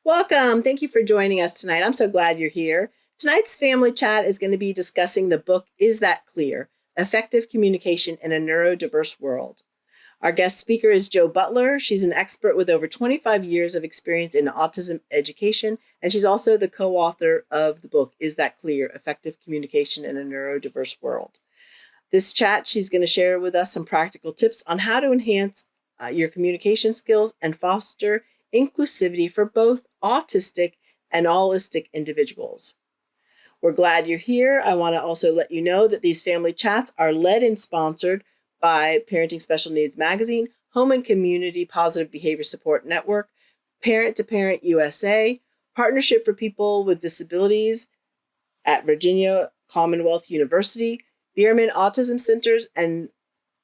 Welcome. Thank you for joining us tonight. I'm so glad you're here. Tonight's family chat is going to be discussing the book, Is That Clear? Effective Communication in a Neurodiverse World. Our guest speaker is Joe Butler. She's an expert with over 25 years of experience in autism education, and she's also the co-author of the book, Is That Clear? Effective Communication in a Neurodiverse World. This chat, she's going to share with us some practical tips on how to enhance your communication skills and foster inclusivity for both autistic and allistic individuals. We're glad you're here. I want to also let you know that these family chats are led and sponsored by Parenting Special Needs Magazine, Home and Community Positive Behavior Support Network, Parent to Parent USA, Partnership for People with Disabilities at Virginia Commonwealth University, Bierman Autism Centers, and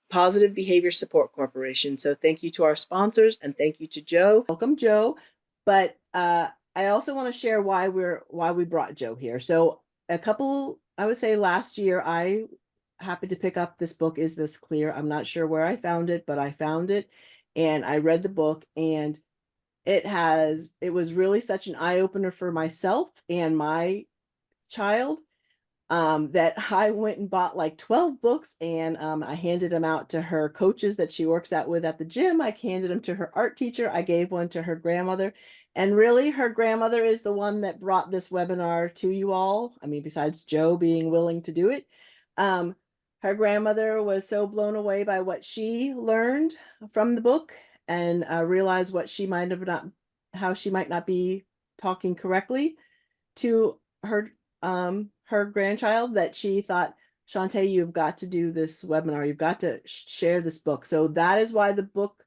Positive Behavior Support Corporation. So thank you to our sponsors and thank you to Joe. Welcome, Joe. But I also want to share why we brought Joe here. So I would say last year, I happened to pick up this book, Is This Clear? I'm not sure where I found it, but I found it and I read the book, and it was really such an eye-opener for myself and my child, that I went and bought like 12 books, and I handed them out to her coaches that she works out with at the gym. I handed them to her art teacher. I gave one to her grandmother. And really, her grandmother is the one that brought this webinar to you all. I mean, besides Joe being willing to do it. Her grandmother was so blown away by what she learned from the book, and realized what she might have not, how she might not be talking correctly to her grandchild, that she thought, Shantae, you've got to do this webinar. You've got to share this book. So that is why the book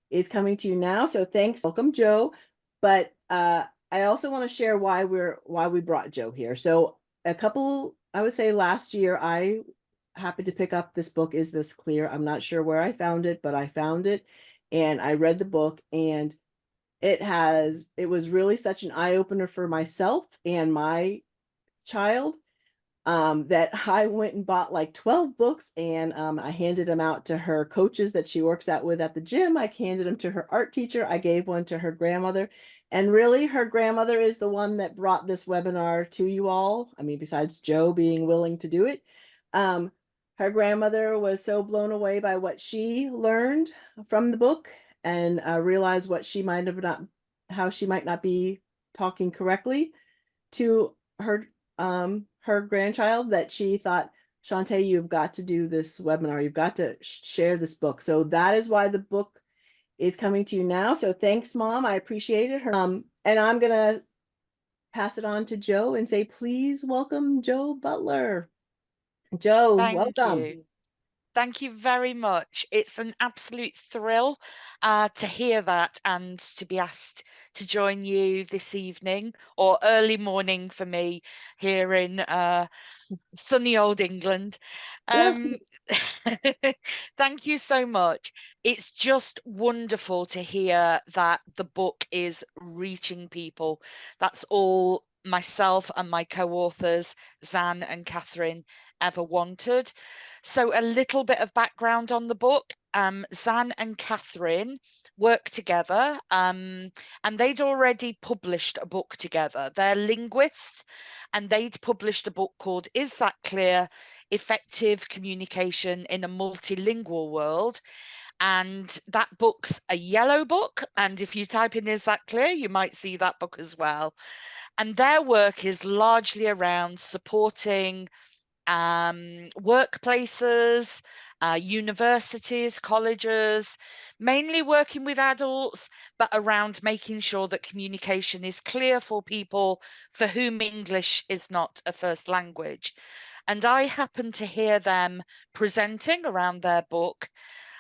is coming to you now. So thanks. Welcome, Joe. But I also want to share why we brought Joe here. So I would say last year, I happened to pick up this book, Is This Clear? I'm not sure where I found it, but I found it and I read the book, and it was really such an eye-opener for myself and my child, that I went and bought like 12 books, and I handed them out to her coaches that she works out with at the gym. I handed them to her art teacher. I gave one to her grandmother. And really, her grandmother is the one that brought this webinar to you all. I mean, besides Joe being willing to do it. Her grandmother was so blown away by what she learned from the book, and realized what she might have not, how she might not be talking correctly to her grandchild, that she thought, Shantae, you've got to do this webinar. You've got to share this book. So that is why the book is coming to you now. So thanks, Mom. I appreciated her. And I'm going to pass it on to Joe and say, please welcome Joe Butler. Joe, Thank welcome. you. Thank you very much. It's an absolute thrill to hear that and to be asked to join you this evening, or early morning for me here in sunny old England. Yes. Thank you so much. It's just wonderful to hear that the book is reaching people. That's all myself and my co-authors, Zan and Catherine, ever wanted. So a little bit of background on the book. Zan and Catherine work together, and they'd already published a book together. They're linguists, and they'd published a book called Is That Clear? Effective Communication in a Multilingual World. And that book's a yellow book. And if you type in Is That Clear? You might see that book as well. And their work is largely around supporting workplaces, universities, colleges, mainly working with adults, but around making sure that communication is clear for people for whom English is not a first language. And I happened to hear them presenting around their book,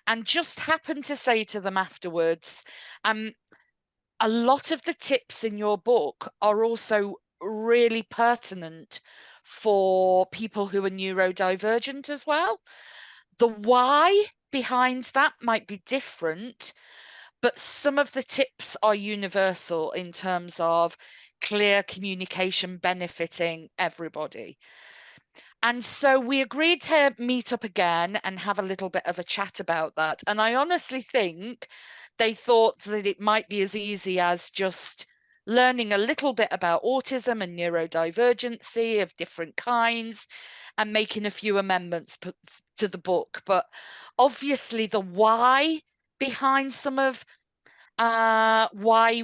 and just happened to say to them afterwards, a lot of the tips in your book are also really pertinent for people who are neurodivergent as well. The why behind that might be different, but some of the tips are universal in terms of clear communication benefiting everybody. And so we agreed to meet up again and have a little bit of a chat about that. And I honestly think they thought that it might be as easy as just learning a little bit about autism and neurodivergency of different kinds, and making a few amendments to the book. But obviously the why behind some of why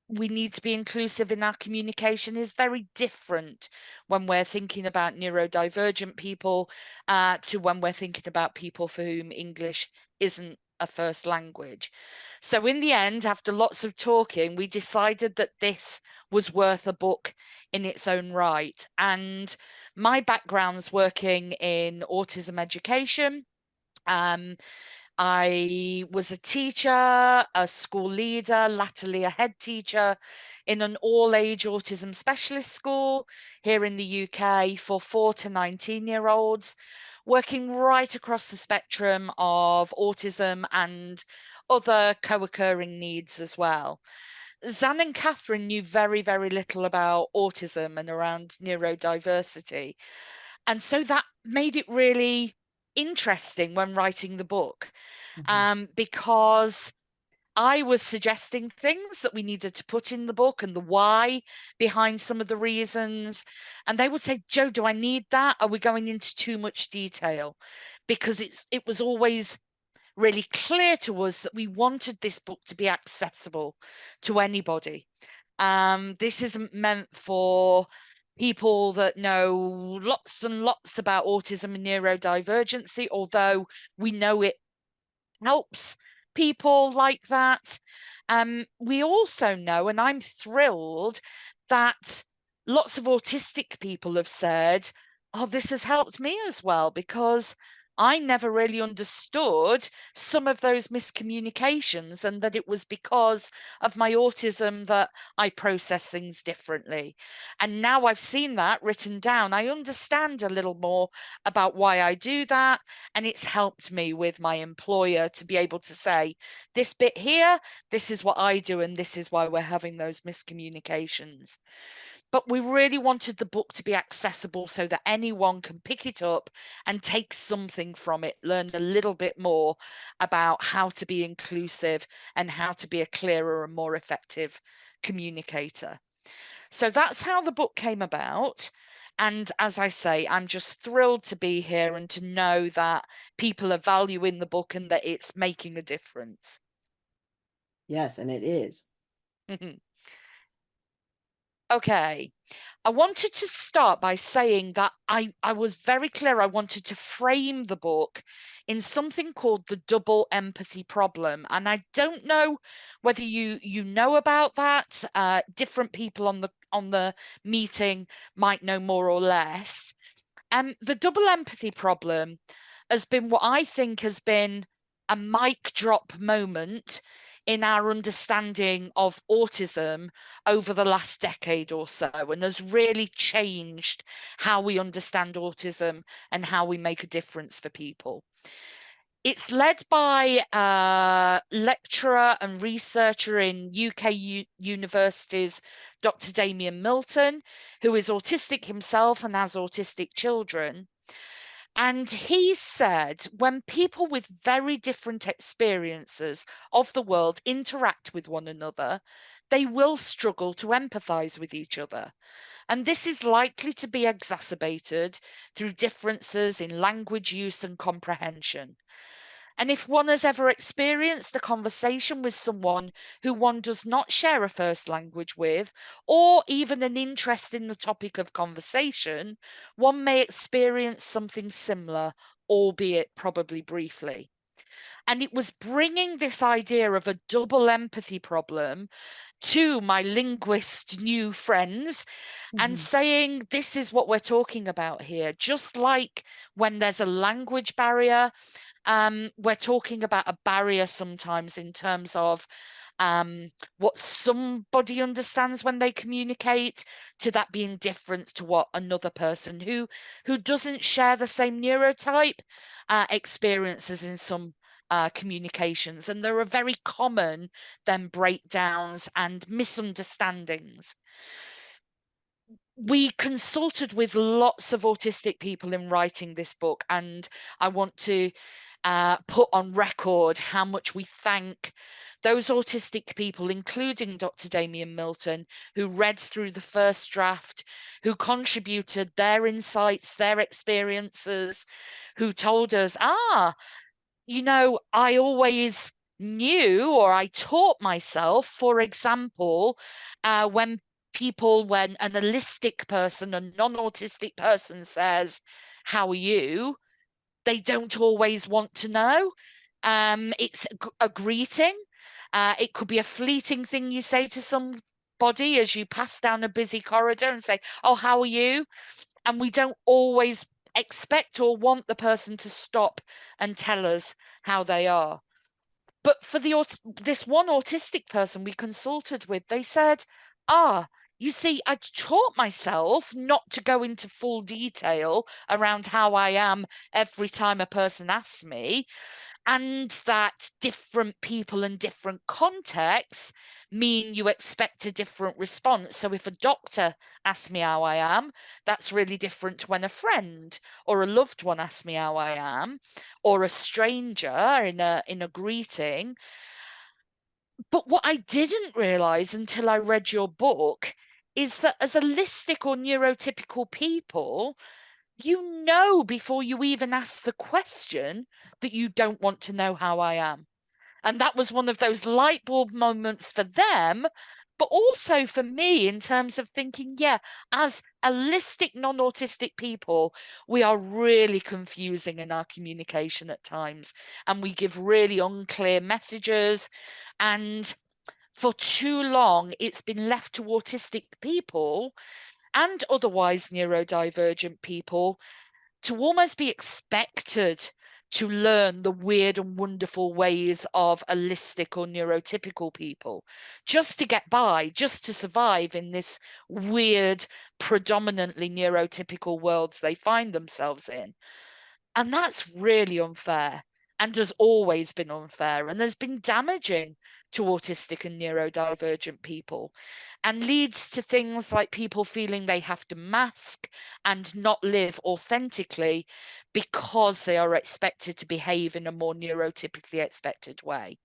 we need to be inclusive in our communication is very different when we're thinking about neurodivergent people to when we're thinking about people for whom English isn't a first language. So in the end, after lots of talking, we decided that this was worth a book in its own right. And my background's working in autism education. I was a teacher, a school leader, latterly a head teacher in an all-age autism specialist school here in the UK for 4 to 19-year-olds, working right across the spectrum of autism and other co-occurring needs as well. Zan and Catherine knew very, very little about autism and around neurodiversity. And so that made it really interesting when writing the book, because I was suggesting things that we needed to put in the book and the why behind some of the reasons. And they would say, Joe, do I need that? Are we going into too much detail? Because it was always really clear to us that we wanted this book to be accessible to anybody. This isn't meant for people that know lots and lots about autism and neurodivergency, although we know it helps people like that. We also know, and I'm thrilled, that lots of autistic people have said, oh, this has helped me as well, because I never really understood some of those miscommunications, and that it was because of my autism that I process things differently. And now I've seen that written down, I understand a little more about why I do that. And it's helped me with my employer to be able to say, this bit here, this is what I do, and this is why we're having those miscommunications. But we really wanted the book to be accessible so that anyone can pick it up and take something from it, learn a little bit more about how to be inclusive and how to be a clearer and more effective communicator. So that's how the book came about. And as I say, I'm just thrilled to be here and to know that people are valuing the book and that it's making a difference. Yes, and it is. Okay. I wanted to start by saying that I was very clear I wanted to frame the book in something called the double empathy problem. And I don't know whether you know about that. Different people on the meeting might know more or less. The double empathy problem has been what I think has been a mic drop moment in our understanding of autism over the last decade or so, and has really changed how we understand autism and how we make a difference for people. It's led by a lecturer and researcher in UK universities, Dr. Damien Milton, who is autistic himself and has autistic children. And he said when people with very different experiences of the world interact with one another, they will struggle to empathize with each other. And this is likely to be exacerbated through differences in language use and comprehension. And if one has ever experienced a conversation with someone who one does not share a first language with, or even an interest in the topic of conversation, one may experience something similar, albeit probably briefly. And it was bringing this idea of a double empathy problem to my linguist new friends and saying, this is what we're talking about here. Just like when there's a language barrier, we're talking about a barrier sometimes in terms of what somebody understands when they communicate, to that being different to what another person who doesn't share the same neurotype experiences in some communications. And there are very common then breakdowns and misunderstandings. We consulted with lots of autistic people in writing this book, and I want to put on record how much we thank those autistic people, including Dr. Damien Milton, who read through the first draft, who contributed their insights, their experiences, who told us, I always knew, or I taught myself, for example, when an allistic person, a non-autistic person says, "How are you?" they don't always want to know. It's a greeting. It could be a fleeting thing you say to somebody as you pass down a busy corridor and say, "Oh, how are you?" And we don't always expect or want the person to stop and tell us how they are. But for this one autistic person we consulted with, they said, you see, I taught myself not to go into full detail around how I am every time a person asks me, and that different people and different contexts mean you expect a different response. So if a doctor asks me how I am, that's really different to when a friend or a loved one asks me how I am, or a stranger in a greeting. But what I didn't realize until I read your book is that as allistic or neurotypical people, you know before you even ask the question that you don't want to know how I am. And that was one of those light bulb moments for them, but also for me in terms of thinking, yeah, as allistic, non-autistic people, we are really confusing in our communication at times, and we give really unclear messages. And for too long, it's been left to autistic people and otherwise neurodivergent people to almost be expected to learn the weird and wonderful ways of allistic or neurotypical people just to get by, just to survive in this weird, predominantly neurotypical worlds they find themselves in. And that's really unfair and has always been unfair and has been damaging to autistic and neurodivergent people, and leads to things like people feeling they have to mask and not live authentically because they are expected to behave in a more neurotypically expected way.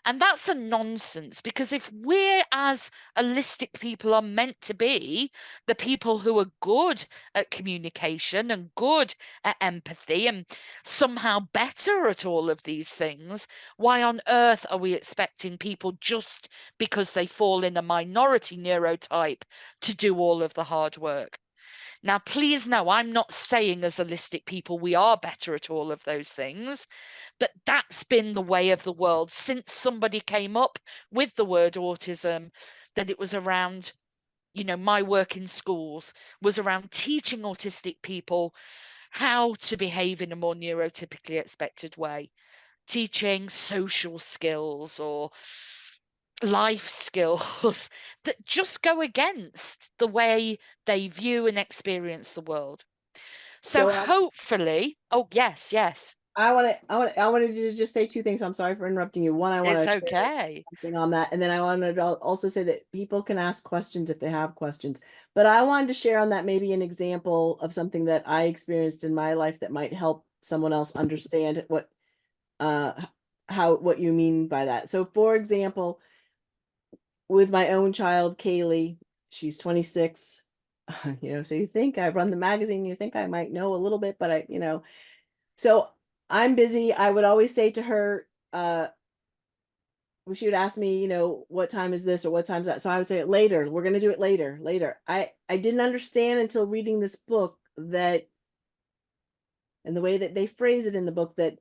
And that's a nonsense, because if we're, as holistic people, are meant to be the people who are good at communication and good at empathy and somehow better at all of these things, why on earth are we expecting people, just because they fall in a minority neurotype, to do all of the hard work? Now, please know, I'm not saying as holistic people we are better at all of those things, but that's been the way of the world since somebody came up with the word autism, that it was around, my work in schools was around teaching autistic people how to behave in a more neurotypically expected way, teaching social skills or life skills that just go against the way they view and experience the world. So So hopefully, oh yes, yes, I wanted to just say two things. I'm sorry for interrupting you. One, I want it's to share okay. something on that, and then I wanted to also say that people can ask questions if they have questions. But I wanted to share on that maybe an example of something that I experienced in my life that might help someone else understand uh what you mean by that. So, for example, with my own child, Kaylee, she's 26. So you think I run the magazine, you think I might know a little bit, but so I'm busy. I would always say to her, she would ask me, what time is this or what time is that? So I would say later. We're going to do it later, later. I didn't understand until reading this book that, and the way that they phrase it in the book, that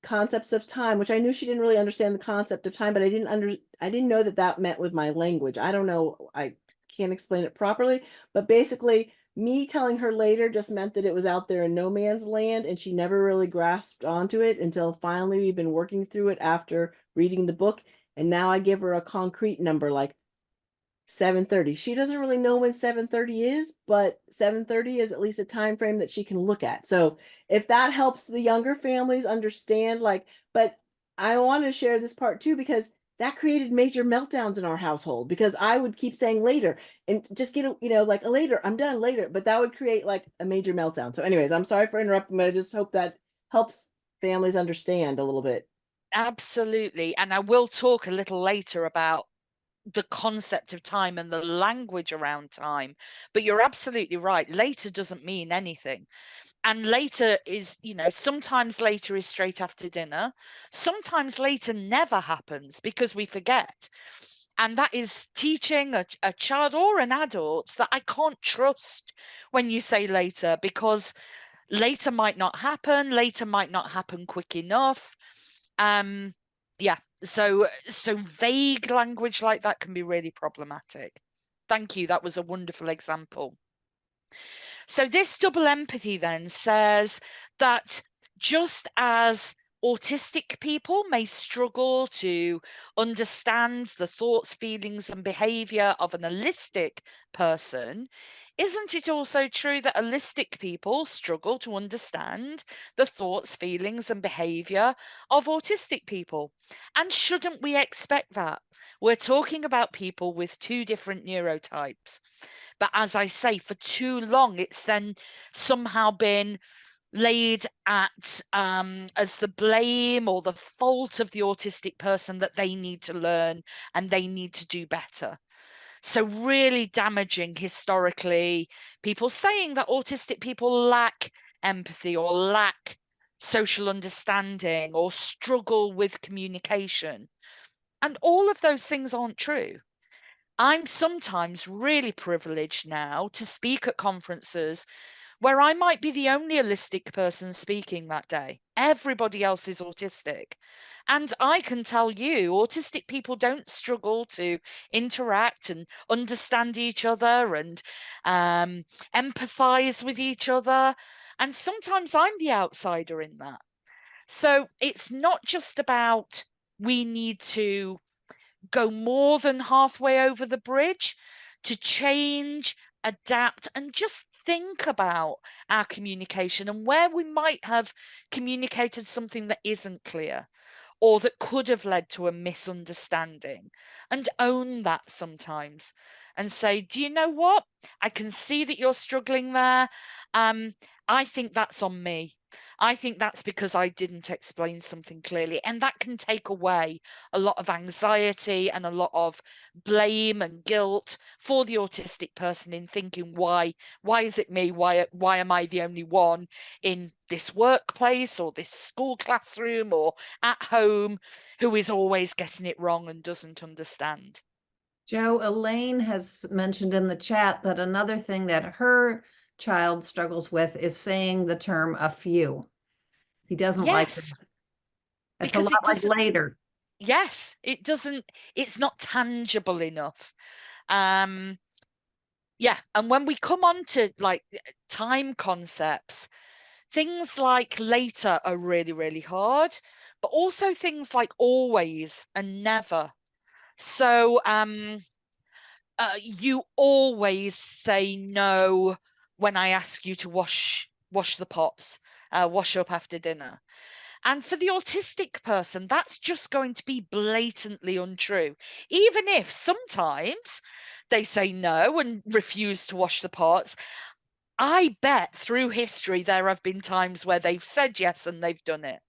concepts of time, which I knew she didn't really understand the concept of time, but I didn't know that that meant with my language. I don't know. I can't explain it properly, but basically me telling her later just meant that it was out there in no man's land, and she never really grasped onto it until finally we've been working through it after reading the book. And now I give her a concrete number like 7:30. She doesn't really know when 7:30 is, but 7:30 is at least a time frame that she can look at. So if that helps the younger families understand, but I want to share this part too, because that created major meltdowns in our household, because I would keep saying later and just get like a later, I'm done later, but that would create like a major meltdown. So anyways, I'm sorry for interrupting, but I just hope that helps families understand a little bit. Absolutely. And I will talk a little later about the concept of time and the language around time. But you're absolutely right. Later doesn't mean anything. And later is, sometimes later is straight after dinner. Sometimes later never happens because we forget. And that is teaching a child or an adult that I can't trust when you say later, because later might not happen, later might not happen quick enough. Yeah, so vague language like that can be really problematic. Thank you. That was a wonderful example. So this double empathy then says that just as autistic people may struggle to understand the thoughts, feelings, and behavior of an allistic person, isn't it also true that allistic people struggle to understand the thoughts, feelings, and behavior of autistic people? And shouldn't we expect that? We're talking about people with two different neurotypes. But as I say, for too long, it's then somehow been laid at as the blame or the fault of the autistic person that they need to learn and they need to do better. So really damaging historically, people saying that autistic people lack empathy or lack social understanding or struggle with communication. And all of those things aren't true. I'm sometimes really privileged now to speak at conferences where I might be the only allistic person speaking that day. Everybody else is autistic. And I can tell you, autistic people don't struggle to interact and understand each other and empathize with each other. And sometimes I'm the outsider in that. So it's not just about we need to go more than halfway over the bridge to change, adapt, and just think about our communication and where we might have communicated something that isn't clear or that could have led to a misunderstanding, and own that sometimes and say, do you know what? I can see that you're struggling there. Um, I think that's on me. I think that's because I didn't explain something clearly. And that can take away a lot of anxiety and a lot of blame and guilt for the autistic person in thinking, why is it me? Why am I the only one in this workplace or this school classroom or at home who is always getting it wrong and doesn't understand? Joe, Elaine has mentioned in the chat that another thing that her child struggles with is saying the term a few. He doesn't like it. Yes, It's a because lot it like doesn't, later. yes, it doesn't, it's not tangible enough. Um, yeah, and when we come on to like time concepts, things like later are really, really hard, but also things like always and never. So you always say no when I ask you to wash the pots, wash up after dinner. And for the autistic person, that's just going to be blatantly untrue. Even if sometimes they say no and refuse to wash the pots, I bet through history there have been times where they've said yes and they've done it.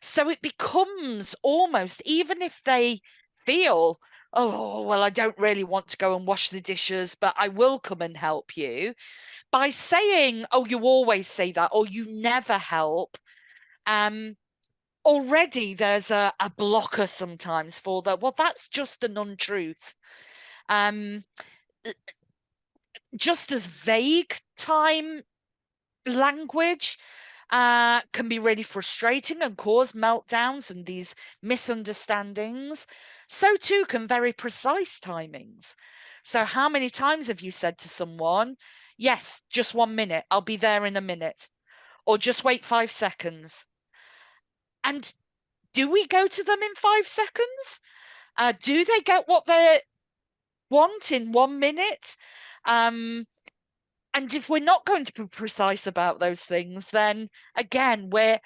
So it becomes almost, even if they feel, oh, well, I don't really want to go and wash the dishes, but I will come and help you. By saying, oh, you always say that, or you never help, already there's a blocker sometimes for that. Well, that's just an untruth. Um, just as vague time language can be really frustrating and cause meltdowns and these misunderstandings, so too can very precise timings. So, how many times have you said to someone, yes, just 1 minute, I'll be there in a minute, or just wait 5 seconds? And do we go to them in 5 seconds? Do they get what they want in 1 minute? And if we're not going to be precise about those things, then again, we're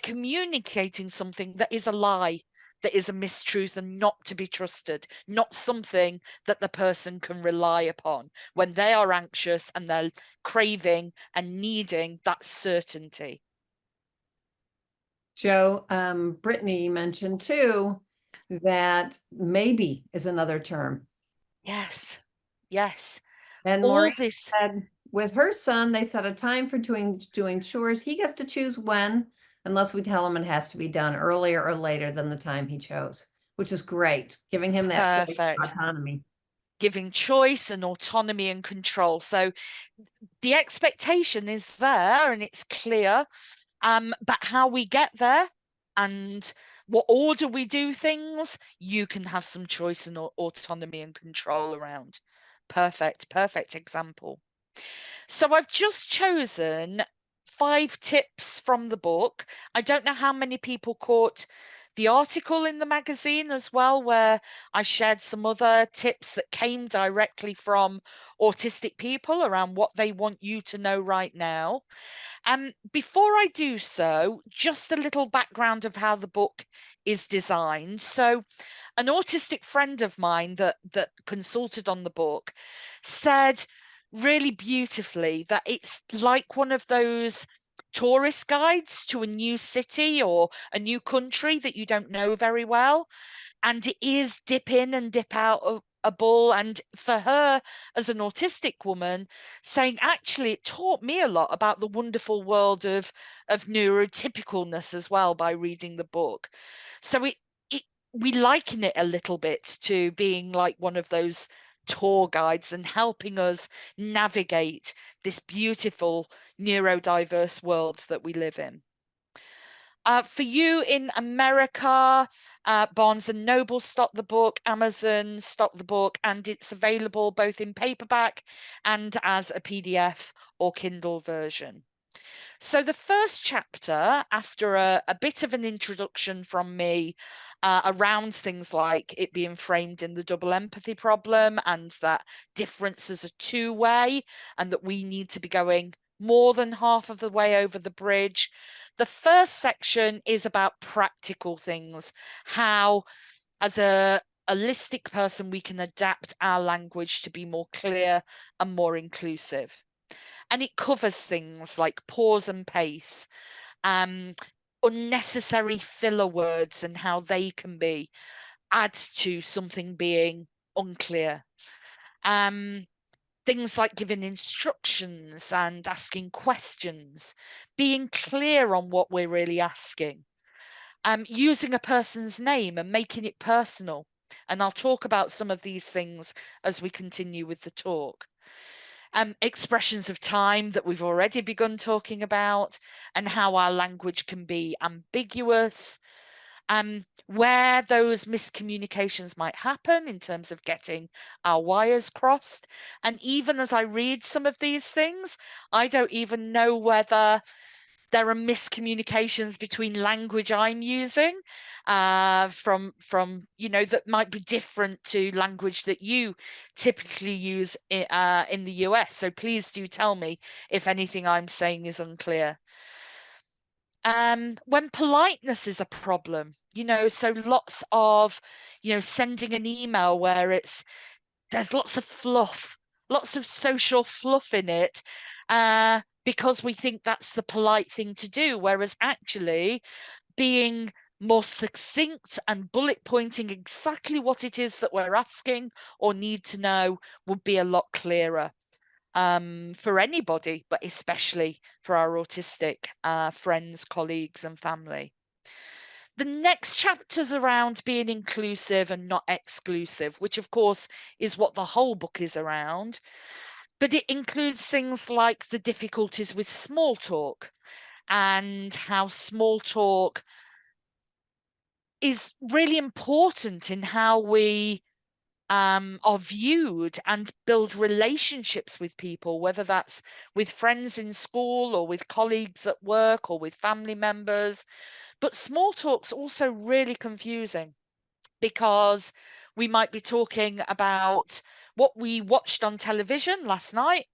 communicating something that is a lie, that is a mistruth and not to be trusted, not something that the person can rely upon when they are anxious and they're craving and needing that certainty. Joe, Brittany mentioned too that maybe is another term. Yes, yes. And All Maureen this, said with her son, they set a time for doing chores. He gets to choose when, unless we tell him it has to be done earlier or later than the time he chose, which is great, giving him that perfect. autonomy. Giving choice and autonomy and control. So the expectation is there and it's clear, but how we get there and what order we do things, you can have some choice and autonomy and control around. Perfect, perfect example. So I've just chosen 5 tips from the book. I don't know how many people caught the article in the magazine as well, where I shared some other tips that came directly from autistic people around what they want you to know right now. Before I do so, just a little background of how the book is designed. So an autistic friend of mine that consulted on the book said really beautifully that it's like one of those tourist guides to a new city or a new country that you don't know very well, and it is dip in and dip out of a ball. And for her, as an autistic woman, saying actually it taught me a lot about the wonderful world of neurotypicalness as well by reading the book. So it we liken it a little bit to being like one of those tour guides and helping us navigate this beautiful neurodiverse world that we live in. For you in America, Barnes and Noble stock the book, Amazon stock the book, and it's available both in paperback and as a PDF or Kindle version. So the first chapter, after a bit of an introduction from me around things like it being framed in the double empathy problem and that differences are two-way and that we need to be going more than half of the way over the bridge. The first section is about practical things, how as a allistic person we can adapt our language to be more clear and more inclusive. And it covers things like pause and pace, unnecessary filler words and how they can be add to something being unclear. Things like giving instructions and asking questions, being clear on what we're really asking, using a person's name and making it personal. And I'll talk about some of these things as we continue with the talk. Expressions of time that we've already begun talking about, and how our language can be ambiguous, where those miscommunications might happen in terms of getting our wires crossed. And even as I read some of these things, I don't even know whether there are miscommunications between language I'm using from that might be different to language that you typically use in the US. So please do tell me if anything I'm saying is unclear. When politeness is a problem, so lots of, sending an email where there's lots of fluff, lots of social fluff in it, because we think that's the polite thing to do, whereas actually being more succinct and bullet pointing exactly what it is that we're asking or need to know would be a lot clearer for anybody, but especially for our autistic friends, colleagues, and family. The next chapter's around being inclusive and not exclusive, which of course is what the whole book is around. But it includes things like the difficulties with small talk and how small talk is really important in how we are viewed and build relationships with people, whether that's with friends in school or with colleagues at work or with family members. But small talk's also really confusing because we might be talking about what we watched on television last night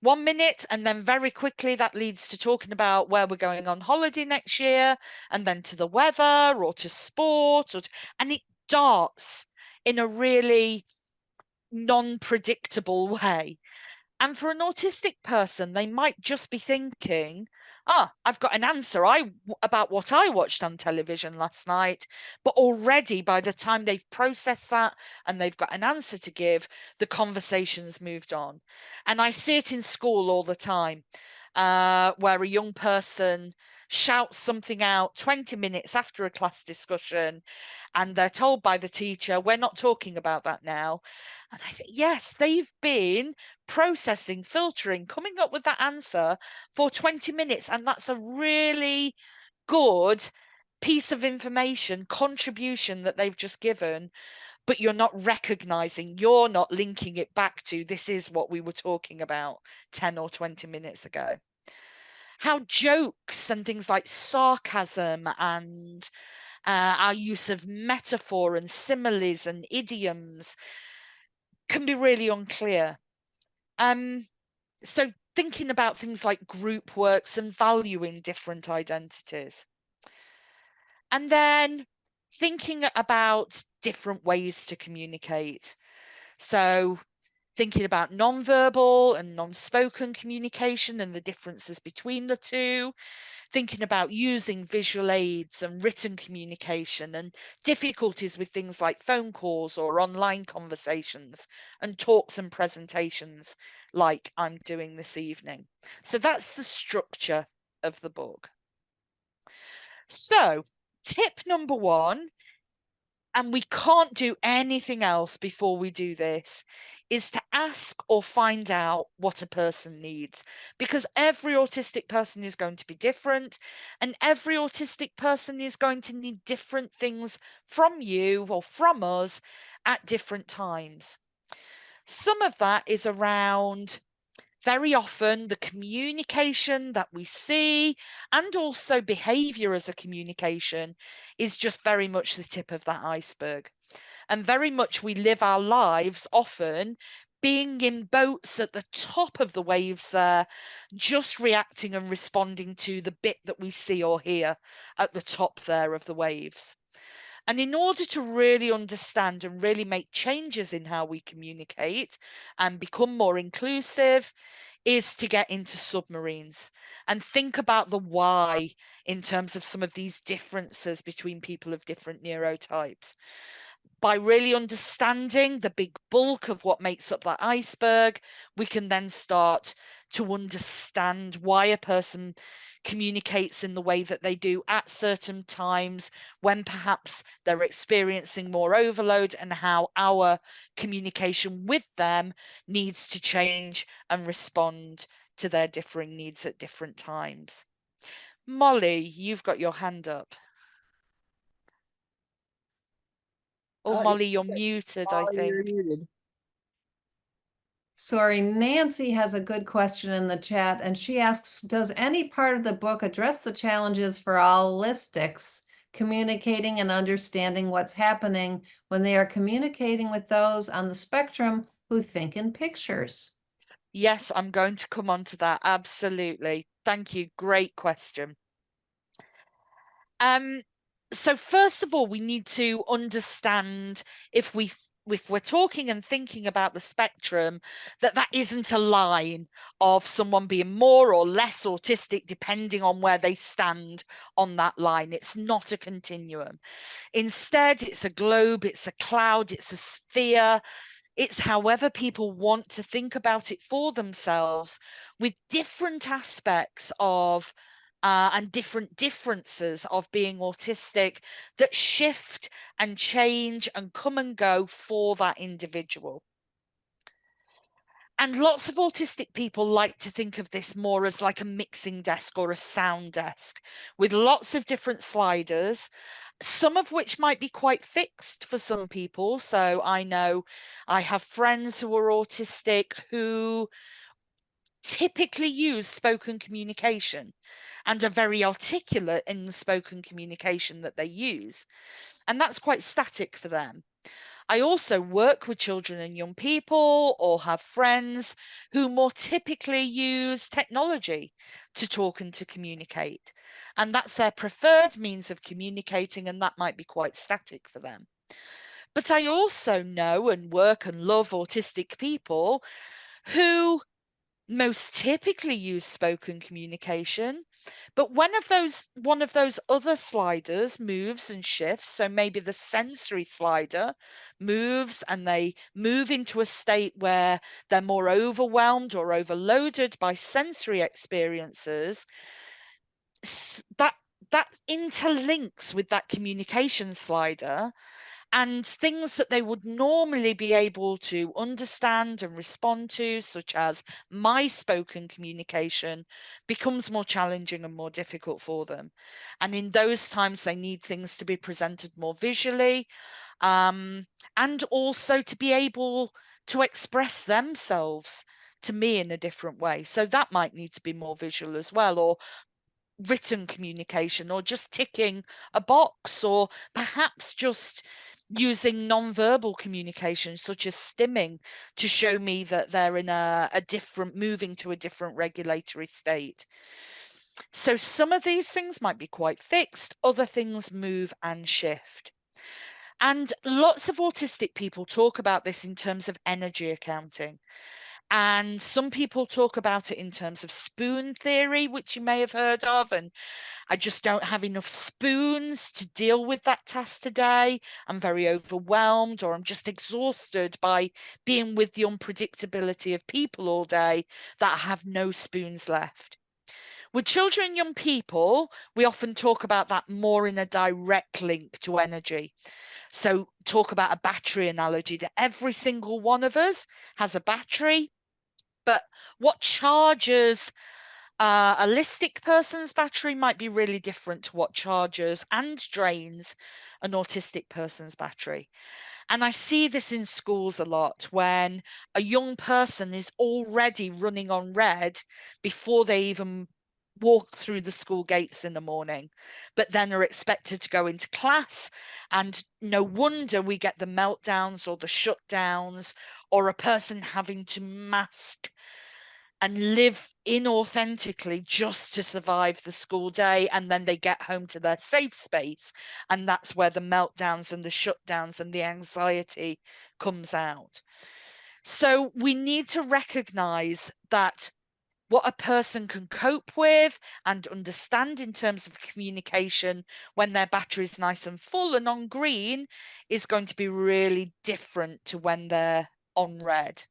1 minute, and then very quickly that leads to talking about where we're going on holiday next year, and then to the weather or to sport, and it darts in a really non-predictable way. And for an autistic person, they might just be thinking, I've got an answer about what I watched on television last night. But already by the time they've processed that and they've got an answer to give, the conversation's moved on. And I see it in school all the time, where a young person shouts something out 20 minutes after a class discussion, and they're told by the teacher, we're not talking about that now. And I think, yes, they've been processing, filtering, coming up with that answer for 20 minutes. And that's a really good piece of information, contribution that they've just given, but you're not recognizing, you're not linking it back to this is what we were talking about 10 or 20 minutes ago. How jokes and things like sarcasm and our use of metaphor and similes and idioms can be really unclear. So thinking about things like group works and valuing different identities. And then thinking about different ways to communicate. So thinking about non-verbal and non-spoken communication and the differences between the two, thinking about using visual aids and written communication and difficulties with things like phone calls or online conversations and talks and presentations like I'm doing this evening. So that's the structure of the book. So tip number 1, and we can't do anything else before we do this, is to ask or find out what a person needs, because every autistic person is going to be different, and every autistic person is going to need different things from you or from us at different times. Some of that is around very often the communication that we see and also behavior as a communication is just very much the tip of that iceberg. And very much we live our lives often being in boats at the top of the waves there, just reacting and responding to the bit that we see or hear at the top there of the waves. And in order to really understand and really make changes in how we communicate and become more inclusive, is to get into submarines and think about the why in terms of some of these differences between people of different neurotypes. By really understanding the big bulk of what makes up that iceberg, we can then start to understand why a person communicates in the way that they do at certain times when perhaps they're experiencing more overload, and how our communication with them needs to change and respond to their differing needs at different times. Molly, you've got your hand up. Oh, Molly, you're muted, I Molly, you're think. muted. Sorry, Nancy has a good question in the chat, and she asks, does any part of the book address the challenges for allistics communicating and understanding what's happening when they are communicating with those on the spectrum who think in pictures? Yes, I'm going to come on to that. Absolutely. Thank you. Great question. So first of all, we need to understand if we're talking and thinking about the spectrum, that isn't a line of someone being more or less autistic depending on where they stand on that line. It's not a continuum. Instead, it's a globe, it's a cloud, it's a sphere. It's however people want to think about it for themselves, with different aspects of and different differences of being autistic that shift and change and come and go for that individual. And lots of autistic people like to think of this more as like a mixing desk or a sound desk with lots of different sliders, some of which might be quite fixed for some people. So I know I have friends who are autistic who typically use spoken communication and are very articulate in the spoken communication that they use. And that's quite static for them. I also work with children and young people, or have friends who more typically use technology to talk and to communicate. And that's their preferred means of communicating, and that might be quite static for them. But I also know and work and love autistic people who most typically use spoken communication. But one of those other sliders moves and shifts, so maybe the sensory slider moves and they move into a state where they're more overwhelmed or overloaded by sensory experiences, that interlinks with that communication slider, and things that they would normally be able to understand and respond to, such as my spoken communication, becomes more challenging and more difficult for them. And in those times, they need things to be presented more visually, and also to be able to express themselves to me in a different way. So that might need to be more visual as well, or written communication, or just ticking a box, or perhaps just using non-verbal communication such as stimming to show me that they're in a different, moving to a different regulatory state. So some of these things might be quite fixed, other things move and shift. And lots of autistic people talk about this in terms of energy accounting. And some people talk about it in terms of spoon theory, which you may have heard of. And I just don't have enough spoons to deal with that task today. I'm very overwhelmed, or I'm just exhausted by being with the unpredictability of people all day that I have no spoons left. With children and young people, we often talk about that more in a direct link to energy. So talk about a battery analogy, that every single one of us has a battery, but what charges a allistic person's battery might be really different to what charges and drains an autistic person's battery. And I see this in schools a lot, when a young person is already running on red before they even walk through the school gates in the morning, but then are expected to go into class. And no wonder we get the meltdowns or the shutdowns, or a person having to mask and live inauthentically just to survive the school day, and then they get home to their safe space, and that's where the meltdowns and the shutdowns and the anxiety comes out. So we need to recognize that what a person can cope with and understand in terms of communication when their battery is nice and full and on green is going to be really different to when they're on red.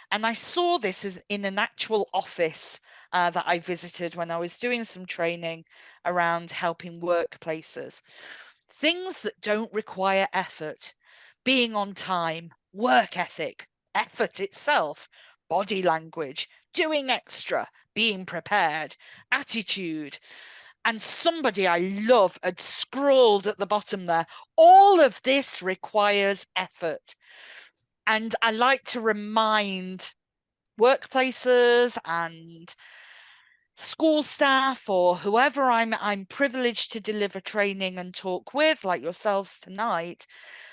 And I saw this as in an actual office that I visited when I was doing some training around helping workplaces. Things that don't require effort, being on time, work ethic, effort itself, body language, doing extra, being prepared, attitude. And somebody I love had scrawled at the bottom there, all of this requires effort. And I like to remind workplaces and school staff, or whoever I'm privileged to deliver training and talk with, like yourselves tonight,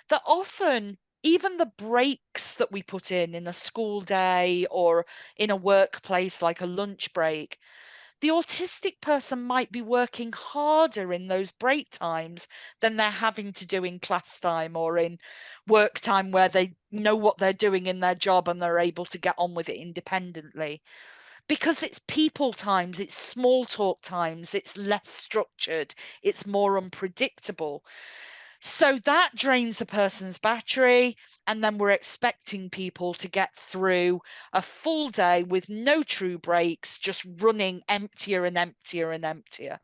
that often even the breaks that we put in a school day or in a workplace, like a lunch break, the autistic person might be working harder in those break times than they're having to do in class time or in work time, where they know what they're doing in their job and they're able to get on with it independently. Because it's people times, it's small talk times, it's less structured, it's more unpredictable. So that drains a person's battery, and then we're expecting people to get through a full day with no true breaks, just running emptier and emptier and emptier.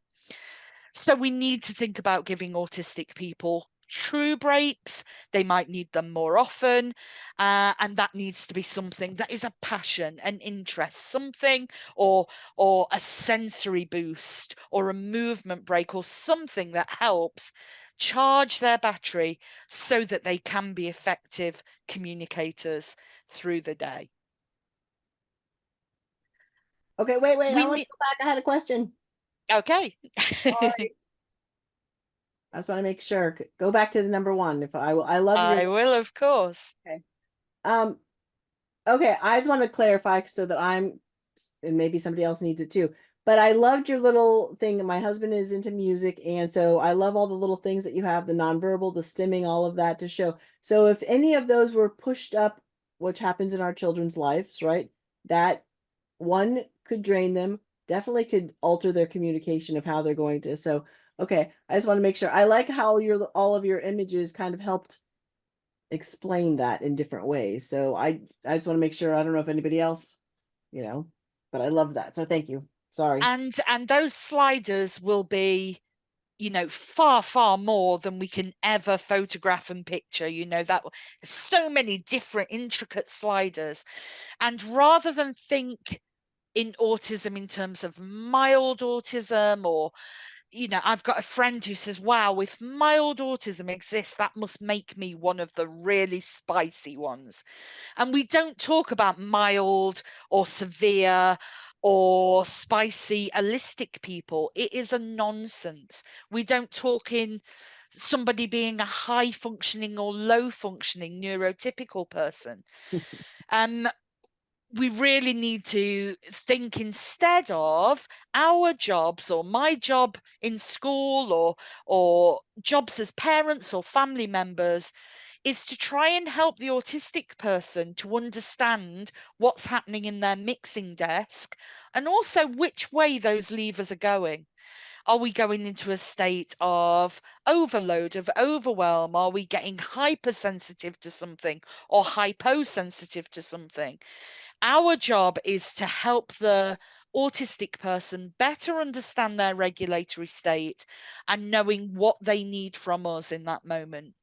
So we need to think about giving autistic people true breaks. They might need them more often, and that needs to be something that is a passion, an interest, something, or a sensory boost, or a movement break, or something that helps charge their battery so that they can be effective communicators through the day. Okay, wait. We I want need- to go back. I had a question. Okay. Sorry. I just want to make sure. Go back to the number one. If I love I your. will, of course. Okay. Okay, I just want to clarify so that and maybe somebody else needs it too. But I loved your little thing. My husband is into music, and so I love all the little things that you have, the nonverbal, the stimming, all of that to show. So if any of those were pushed up, which happens in our children's lives, right? That one could drain them, definitely could alter their communication of how they're going to. So, okay, I just want to make sure. I like how all of your images kind of helped explain that in different ways. So I just want to make sure. I don't know if anybody else, but I love that. So thank you. Sorry. And those sliders will be, far, far more than we can ever photograph and picture. That so many different intricate sliders. And rather than think in autism in terms of mild autism, or I've got a friend who says, wow, if mild autism exists, that must make me one of the really spicy ones. And we don't talk about mild or severe or spicy allistic people. It is a nonsense. We don't talk in somebody being a high functioning or low functioning neurotypical person. We really need to think, instead of our jobs or my job in school or jobs as parents or family members, is to try and help the autistic person to understand what's happening in their mixing desk, and also which way those levers are going. Are we going into a state of overload, of overwhelm? Are we getting hypersensitive to something or hyposensitive to something? Our job is to help the autistic person better understand their regulatory state and knowing what they need from us in that moment.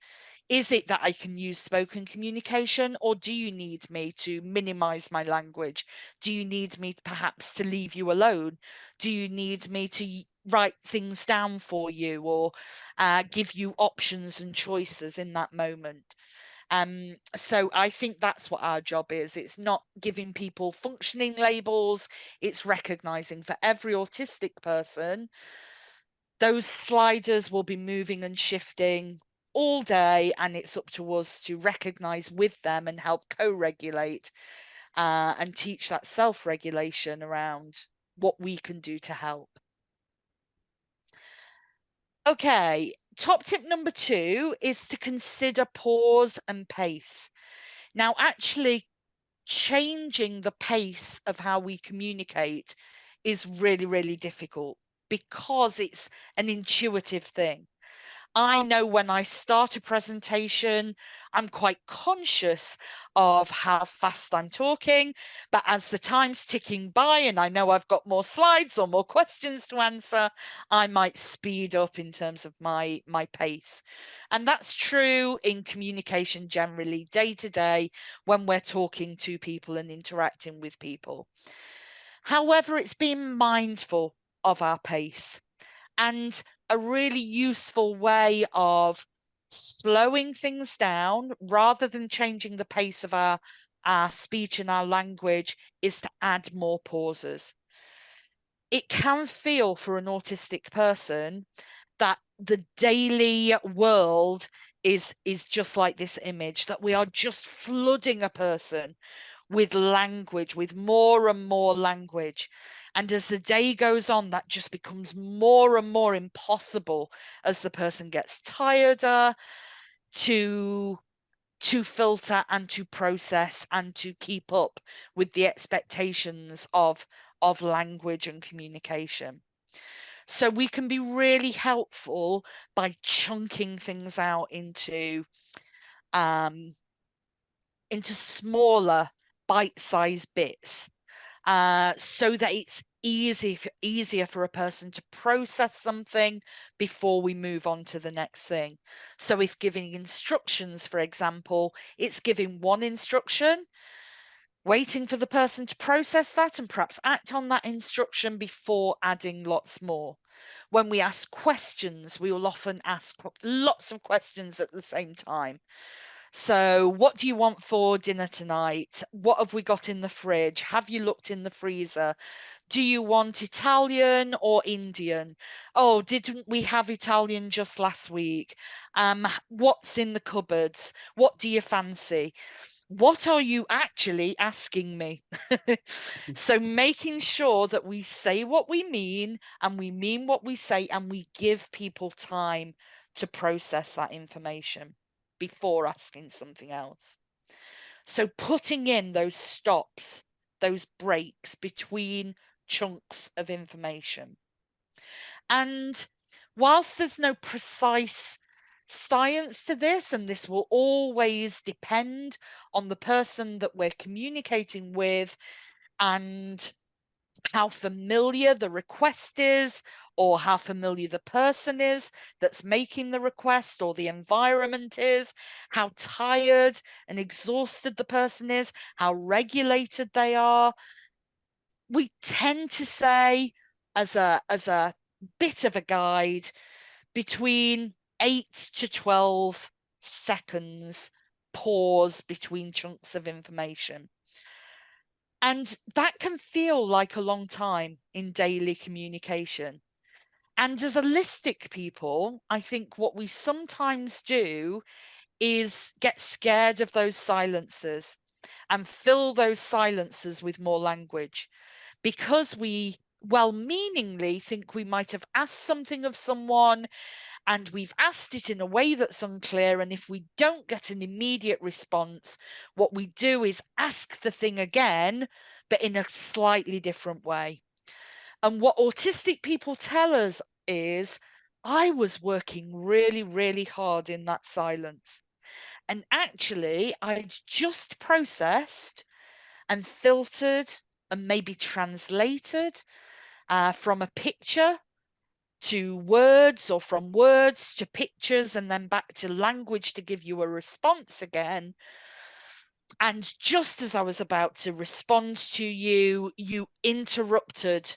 Is it that I can use spoken communication, or do you need me to minimize my language? Do you need me perhaps to leave you alone? Do you need me to write things down for you, or give you options and choices in that moment? So I think that's what our job is. It's not giving people functioning labels. It's recognizing for every autistic person, those sliders will be moving and shifting all day, and it's up to us to recognize with them and help co-regulate and teach that self-regulation around what we can do to help. Okay, top tip number 2 is to consider pause and pace. Now, actually changing the pace of how we communicate is really, really difficult because it's an intuitive thing. I know when I start a presentation, I'm quite conscious of how fast I'm talking, but as the time's ticking by and I know I've got more slides or more questions to answer, I might speed up in terms of my pace. And that's true in communication generally, day to day, when we're talking to people and interacting with people. However, it's being mindful of our pace. And a really useful way of slowing things down rather than changing the pace of our speech and our language is to add more pauses. It can feel for an autistic person that the daily world is just like this image, that we are just flooding a person with language, with more and more language. And as the day goes on, that just becomes more and more impossible as the person gets tireder to filter and to process and to keep up with the expectations of language and communication. So we can be really helpful by chunking things out into smaller bite-sized bits, so that it's easier for a person to process something before we move on to the next thing. So if giving instructions, for example, it's giving one instruction, waiting for the person to process that and perhaps act on that instruction before adding lots more. When we ask questions, we will often ask lots of questions at the same time. So, what do you want for dinner tonight? What have we got in the fridge? Have you looked in the freezer? Do you want Italian or Indian? Oh, didn't we have Italian just last week? What's in the cupboards? What do you fancy? What are you actually asking me? So making sure that we say what we mean and we mean what we say, and we give people time to process that information before asking something else. So putting in those stops those breaks between chunks of information. And whilst there's no precise science to this, and this will always depend on the person that we're communicating with and how familiar the request is, or how familiar the person is that's making the request, or the environment is, how tired and exhausted the person is, how regulated they are. We tend to say, as a bit of a guide, between 8 to 12 seconds pause between chunks of information. And that can feel like a long time in daily communication. And as allistic people, I think what we sometimes do is get scared of those silences and fill those silences with more language, because we well-meaningly think we might have asked something of someone and we've asked it in a way that's unclear. And if we don't get an immediate response, what we do is ask the thing again, but in a slightly different way. And what autistic people tell us is, I was working really, really hard in that silence. And actually, I'd just processed and filtered and maybe translated from a picture to words, or from words to pictures, and then back to language to give you a response again. And just as I was about to respond to you, you interrupted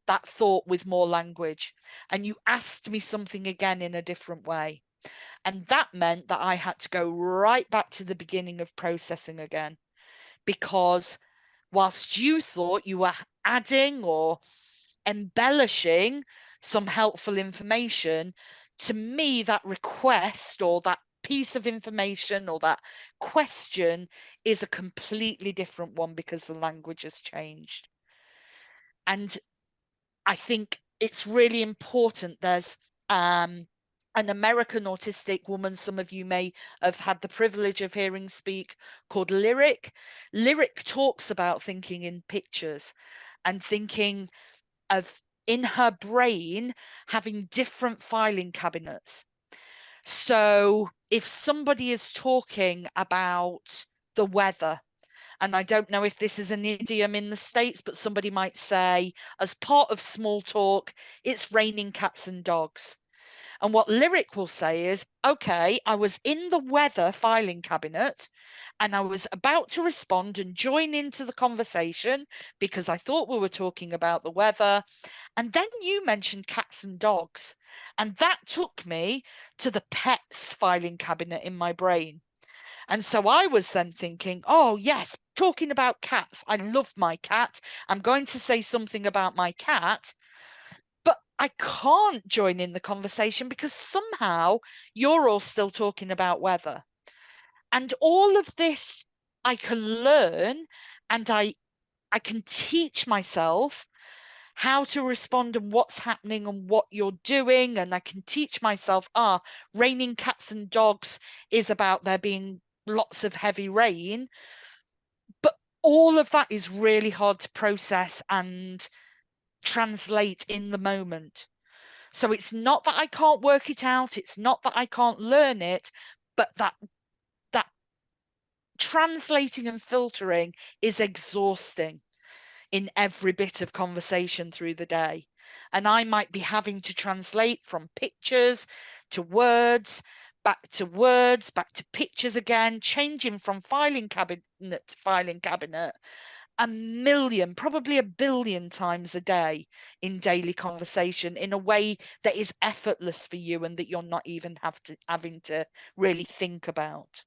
that thought with more language, and you asked me something again in a different way. And that meant that I had to go right back to the beginning of processing again, because whilst you thought you were adding or embellishing some helpful information, to me, that request or that piece of information or that question is a completely different one, because the language has changed. And I think it's really important. There's an American autistic woman, some of you may have had the privilege of hearing speak, called Lyric. Lyric talks about thinking in pictures and thinking of, in her brain, having different filing cabinets. So if somebody is talking about the weather, and I don't know if this is an idiom in the States, but somebody might say, as part of small talk, it's raining cats and dogs. And what Lyric will say is, okay, I was in the weather filing cabinet and I was about to respond and join into the conversation because I thought we were talking about the weather. And then you mentioned cats and dogs. And that took me to the pets filing cabinet in my brain. And so I was then thinking, oh, yes, talking about cats. I love my cat. I'm going to say something about my cat. But I can't join in the conversation because somehow you're all still talking about weather. And all of this I can learn, and I can teach myself how to respond and what's happening and what you're doing. And I can teach myself, raining cats and dogs is about there being lots of heavy rain. But all of that is really hard to process and translate in the moment. So it's not that I can't work it out, it's not that I can't learn it, but that translating and filtering is exhausting in every bit of conversation through the day. And I might be having to translate from pictures to words, back to pictures again, changing from filing cabinet to filing cabinet a million, probably a billion times a day in daily conversation, in a way that is effortless for you and that you're not even having to really think about.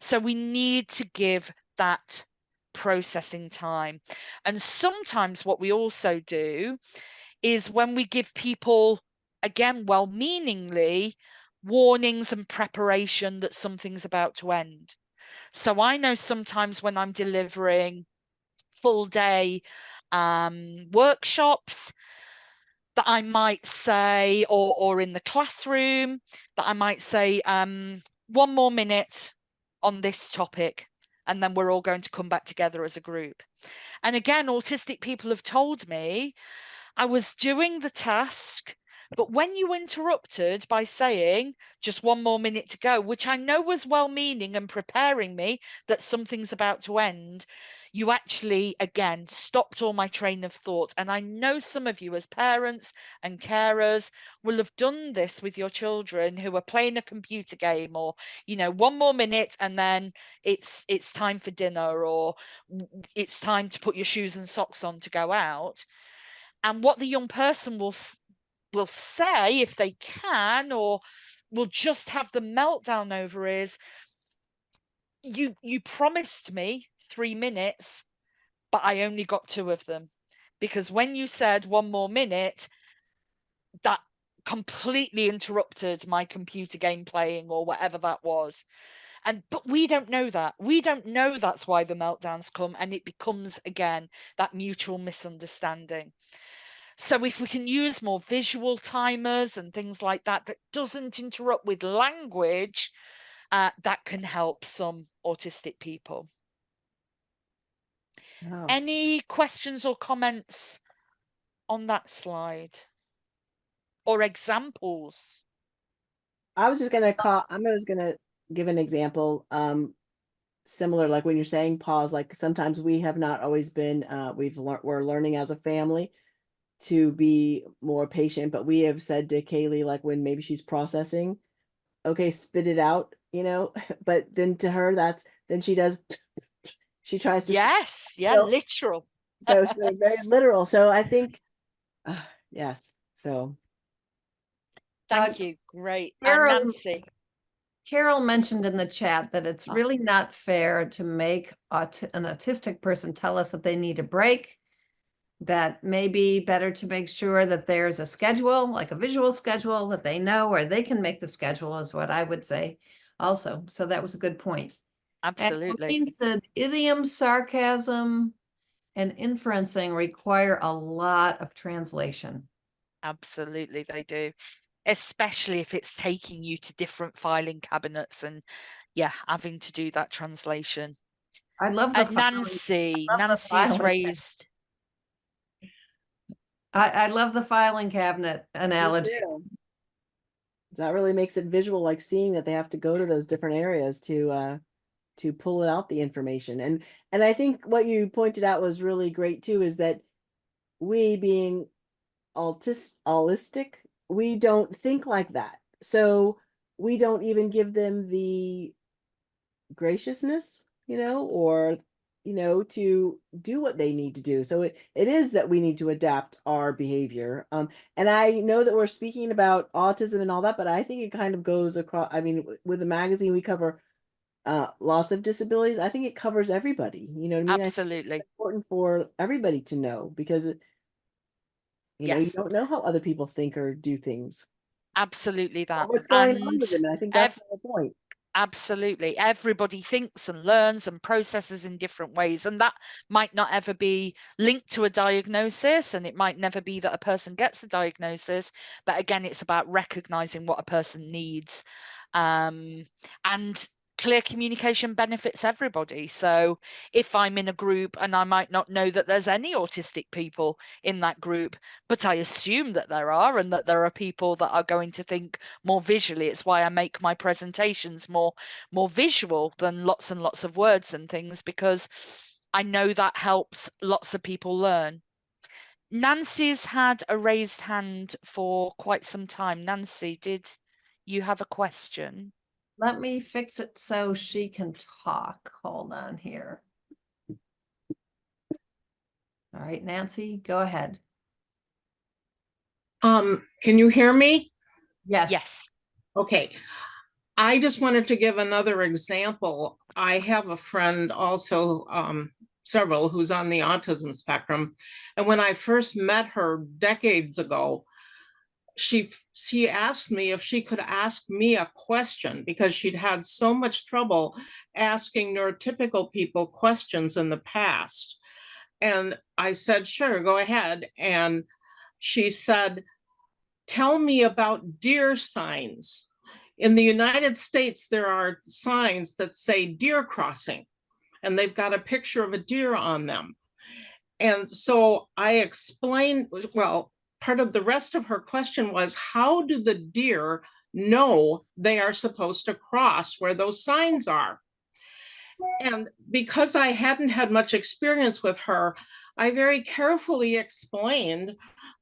So we need to give that processing time. And sometimes what we also do is, when we give people, again, well-meaningly, warnings and preparation that something's about to end. So I know sometimes when I'm delivering full day workshops, that I might say, or in the classroom, that I might say, 1 more minute on this topic. and then we're all going to come back together as a group. And again, autistic people have told me I was doing the task, but when you interrupted by saying just one more minute to go, which I know was well-meaning and preparing me that something's about to end, you actually, again, stopped all my train of thought. And I know some of you as parents and carers will have done this with your children who are playing a computer game, or, you know, one more minute and then it's time for dinner, or it's time to put your shoes and socks on to go out. And what the young person will say, if they can, or will just have the meltdown over, is, you promised me 3 minutes, but I only got 2 of them, because when you said one more minute, that completely interrupted my computer game playing or whatever that was. But we don't know that. We don't know that's why the meltdowns come, and it becomes, again, that mutual misunderstanding. So if we can use more visual timers and things like that, that doesn't interrupt with language, that can help some autistic people. Wow. Any questions or comments on that slide? Or examples? I was just gonna give an example, similar, like when you're saying pause, like sometimes we have not always been, we're learning as a family to be more patient, but we have said to Kaylee, like when maybe she's processing, okay, spit it out, you know, but then to her, then she does, she tries to, Yes, yeah, so, literal. so very literal. So I think, yes, so. Thank you, great. Carol, And Nancy. Carol mentioned in the chat that it's really not fair to make an autistic person tell us that they need a break, that may be better to make sure that there's a schedule, like a visual schedule that they know, or they can make the schedule, is what I would say also. So that was a good point. Absolutely. And Maureen said idiom, sarcasm, and inferencing require a lot of translation. Absolutely, they do. Especially if it's taking you to different filing cabinets and, yeah, having to do that translation. I love the Nancy's raised. I love the filing cabinet analogy. That really makes it visual, like seeing that they have to go to those different areas to pull out the information. And I think what you pointed out was really great too, is that we, being allistic, we don't think like that. So we don't even give them the graciousness, you know, or, you know, to do what they need to do. So it is that we need to adapt our behavior. And I know that we're speaking about autism and all that, but I think it kind of goes across. I mean, with the magazine, we cover lots of disabilities. I think it covers everybody. You know what I mean? Absolutely. I think it's important for everybody to know, because you know, you don't know how other people think or do things. Absolutely that. What's going on with them? And I think that's the point. Absolutely. Everybody thinks and learns and processes in different ways. And that might not ever be linked to a diagnosis, and it might never be that a person gets a diagnosis. But again, it's about recognizing what a person needs. And clear communication benefits everybody. So if I'm in a group and I might not know that there's any autistic people in that group, but I assume that there are, and that there are people that are going to think more visually. It's why I make my presentations more visual than lots and lots of words and things, because I know that helps lots of people learn. Nancy's had a raised hand for quite some time. Nancy, did you have a question? Let me fix it so she can talk. Hold on here. All right, Nancy, go ahead. Can you hear me? Yes. Yes. Okay. I just wanted to give another example. I have a friend also, several, who's on the autism spectrum. And when I first met her decades ago, she asked me if she could ask me a question, because she'd had so much trouble asking neurotypical people questions in the past. And I said, sure, go ahead. And she said, tell me about deer signs. In the United States, there are signs that say deer crossing. and they've got a picture of a deer on them. And so I explained, well, part of the rest of her question was, how do the deer know they are supposed to cross where those signs are? And because I hadn't had much experience with her, I very carefully explained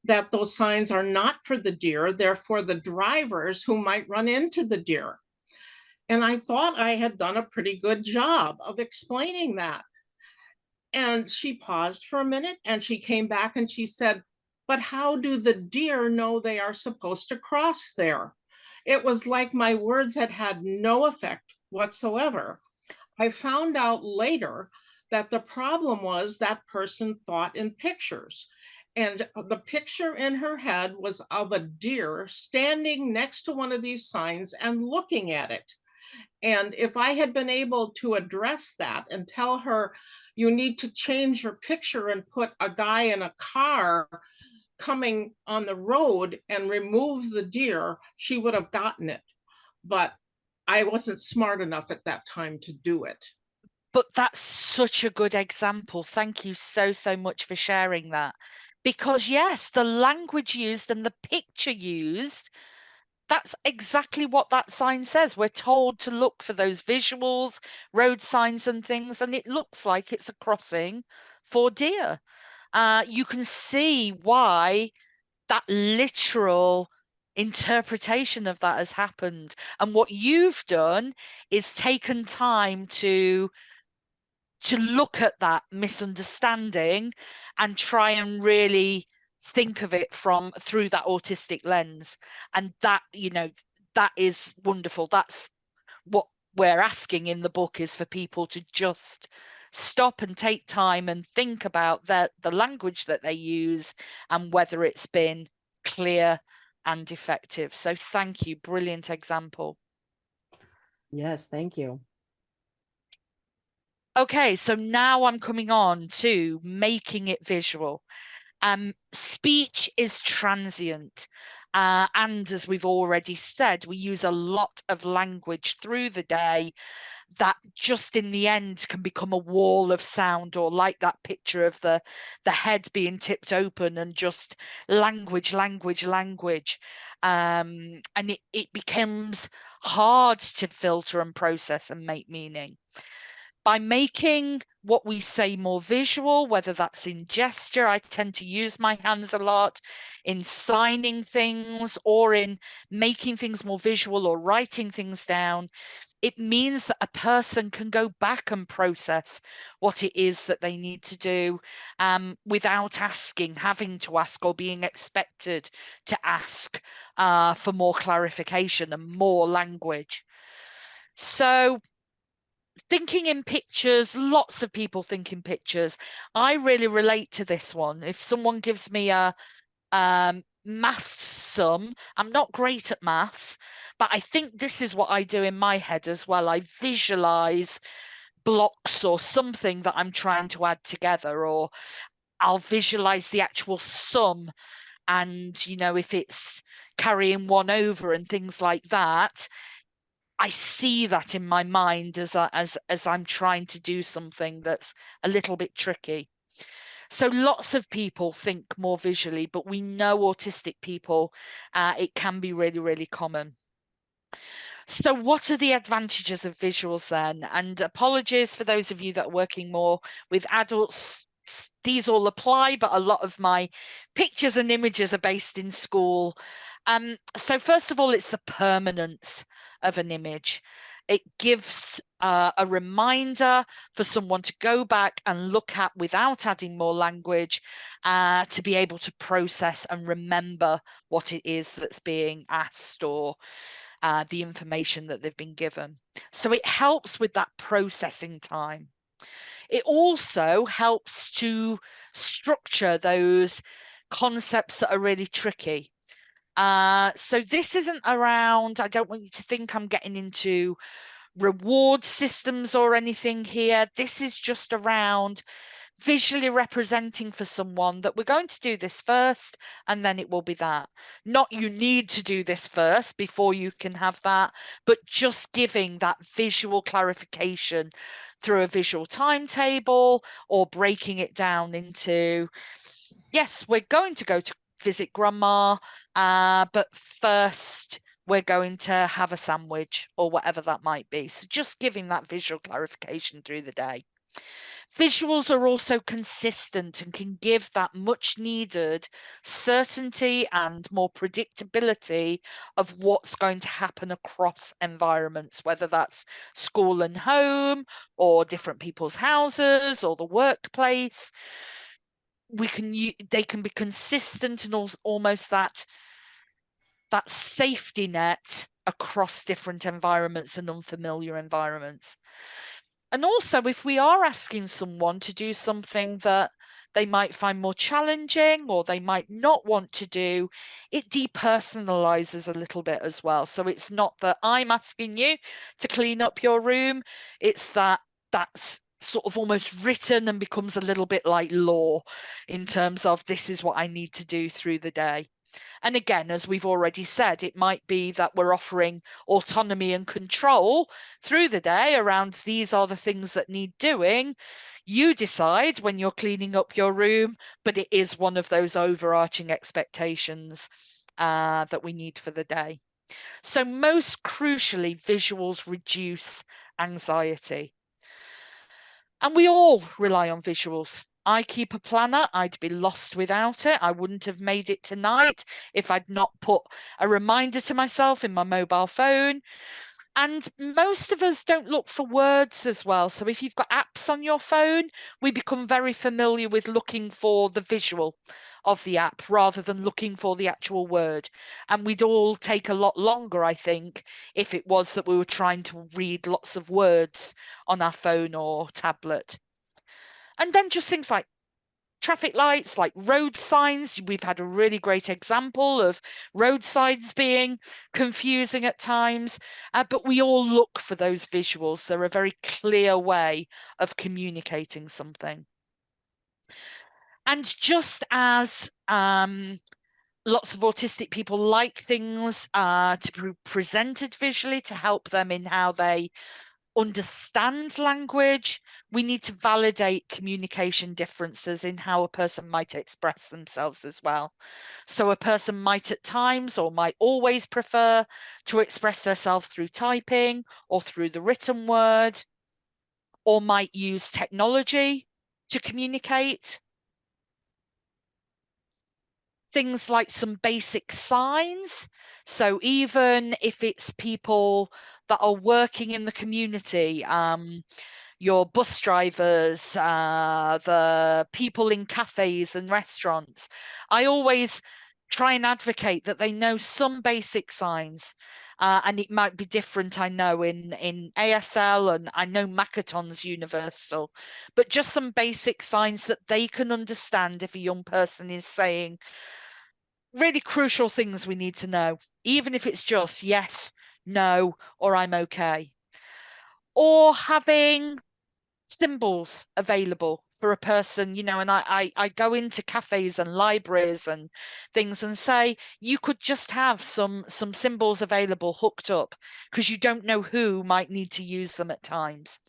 that those signs are not for the deer, they're for the drivers who might run into the deer. And I thought I had done a pretty good job of explaining that. And she paused for a minute and she came back and she said, but how do the deer know they are supposed to cross there? It was like my words had had no effect whatsoever. I found out later that the problem was that person thought in pictures. And the picture in her head was of a deer standing next to one of these signs and looking at it. And if I had been able to address that and tell her, you need to change your picture and put a guy in a car coming on the road and remove the deer, she would have gotten it. But I wasn't smart enough at that time to do it. But that's such a good example. Thank you so, so much for sharing that. Because yes, the language used and the picture used, that's exactly what that sign says. We're told to look for those visuals, road signs and things, and it looks like it's a crossing for deer. You can see why that literal interpretation of that has happened. And what you've done is taken time to look at that misunderstanding and try and really think of it from through that autistic lens. And that, you know, that is wonderful. That's what we're asking in the book, is for people to just stop and take time and think about the language that they use and whether it's been clear and effective. So thank you. Brilliant example. Yes, thank you. Okay, so now I'm coming on to making it visual. Speech is transient. And as we've already said, we use a lot of language through the day that just in the end can become a wall of sound, or like that picture of the head being tipped open and just language. And it becomes hard to filter and process and make meaning. By making what we say more visual, whether that's in gesture, I tend to use my hands a lot, in signing things, or in making things more visual or writing things down, it means that a person can go back and process what it is that they need to do, without having to ask, or being expected to ask for more clarification and more language. So thinking in pictures, lots of people think in pictures. I really relate to this one. If someone gives me a maths sum, I'm not great at maths, but I think this is what I do in my head as well. I visualize blocks or something that I'm trying to add together, or I'll visualize the actual sum, and you know, if it's carrying one over and things like that, I see that in my mind as I'm trying to do something that's a little bit tricky. So lots of people think more visually, but we know autistic people, it can be really, really common. So what are the advantages of visuals then? And apologies for those of you that are working more with adults, these all apply, but a lot of my pictures and images are based in school. So first of all, it's the permanence of an image. It gives a reminder for someone to go back and look at without adding more language, to be able to process and remember what it is that's being asked, or the information that they've been given. So it helps with that processing time. It also helps to structure those concepts that are really tricky. So this isn't around, I don't want you to think I'm getting into reward systems or anything here. This is just around visually representing for someone that we're going to do this first and then it will be that. Not you need to do this first before you can have that, but just giving that visual clarification through a visual timetable or breaking it down into, yes, we're going to go to visit grandma, but first we're going to have a sandwich or whatever that might be. So just giving that visual clarification through the day. Visuals are also consistent and can give that much needed certainty and more predictability of what's going to happen across environments, whether that's school and home or different people's houses or the workplace. They can be consistent and almost that safety net across different environments and unfamiliar environments. And also, if we are asking someone to do something that they might find more challenging or they might not want to do, it depersonalizes a little bit as well. So it's not that I'm asking you to clean up your room, it's that's sort of almost written and becomes a little bit like law in terms of this is what I need to do through the day. And again, as we've already said, it might be that we're offering autonomy and control through the day around these are the things that need doing. You decide when you're cleaning up your room, but it is one of those overarching expectations that we need for the day. So most crucially, visuals reduce anxiety. And we all rely on visuals. I keep a planner. I'd be lost without it. I wouldn't have made it tonight if I'd not put a reminder to myself in my mobile phone. And most of us don't look for words as well. So if you've got apps on your phone, we become very familiar with looking for the visual of the app rather than looking for the actual word. And we'd all take a lot longer, I think, if it was that we were trying to read lots of words on our phone or tablet. And then just things like traffic lights, like road signs. We've had a really great example of road signs being confusing at times, but we all look for those visuals. They're a very clear way of communicating something. And just as lots of autistic people like things to be presented visually to help them in how they understand language, we need to validate communication differences in how a person might express themselves as well. So a person might at times or might always prefer to express themselves through typing or through the written word, or might use technology to communicate. Things like some basic signs. So even if it's people that are working in the community, your bus drivers, the people in cafes and restaurants, I always try and advocate that they know some basic signs. And it might be different, I know, in ASL, and I know Makaton's universal, but just some basic signs that they can understand if a young person is saying really crucial things we need to know, even if it's just yes, no, or I'm okay. Or having symbols available for a person, you know, and I go into cafes and libraries and things and say, you could just have some symbols available hooked up because you don't know who might need to use them at times.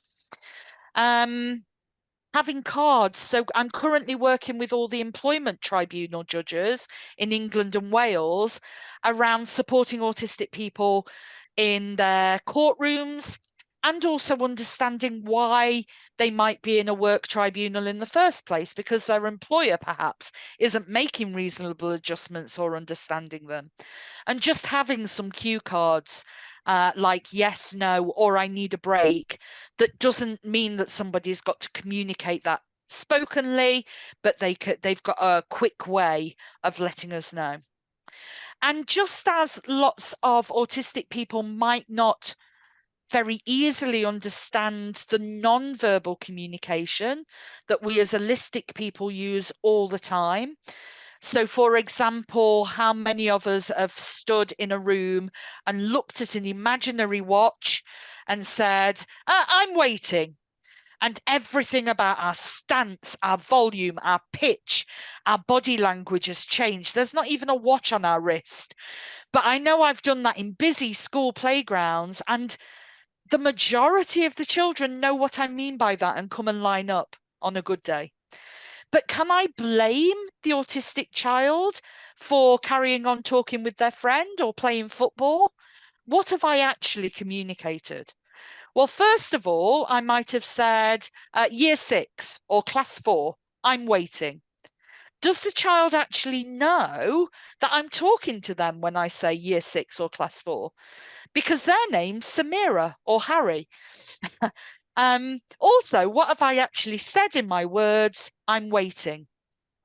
Having cards. So I'm currently working with all the employment tribunal judges in England and Wales around supporting autistic people in their courtrooms and also understanding why they might be in a work tribunal in the first place, because their employer perhaps isn't making reasonable adjustments or understanding them. And just having some cue cards like yes, no, or I need a break, that doesn't mean that somebody's got to communicate that spokenly, but they've got a quick way of letting us know. And just as lots of autistic people might not very easily understand the non-verbal communication that we as allistic people use all the time. So, for example, how many of us have stood in a room and looked at an imaginary watch and said, I'm waiting. And everything about our stance, our volume, our pitch, our body language has changed. There's not even a watch on our wrist. But I know I've done that in busy school playgrounds, and the majority of the children know what I mean by that and come and line up on a good day. But can I blame the autistic child for carrying on talking with their friend or playing football? What have I actually communicated? Well, first of all, I might have said year 6 or class 4, I'm waiting. Does the child actually know that I'm talking to them when I say year 6 or class 4? Because they're named Samira or Harry. Also, what have I actually said in my words? I'm waiting.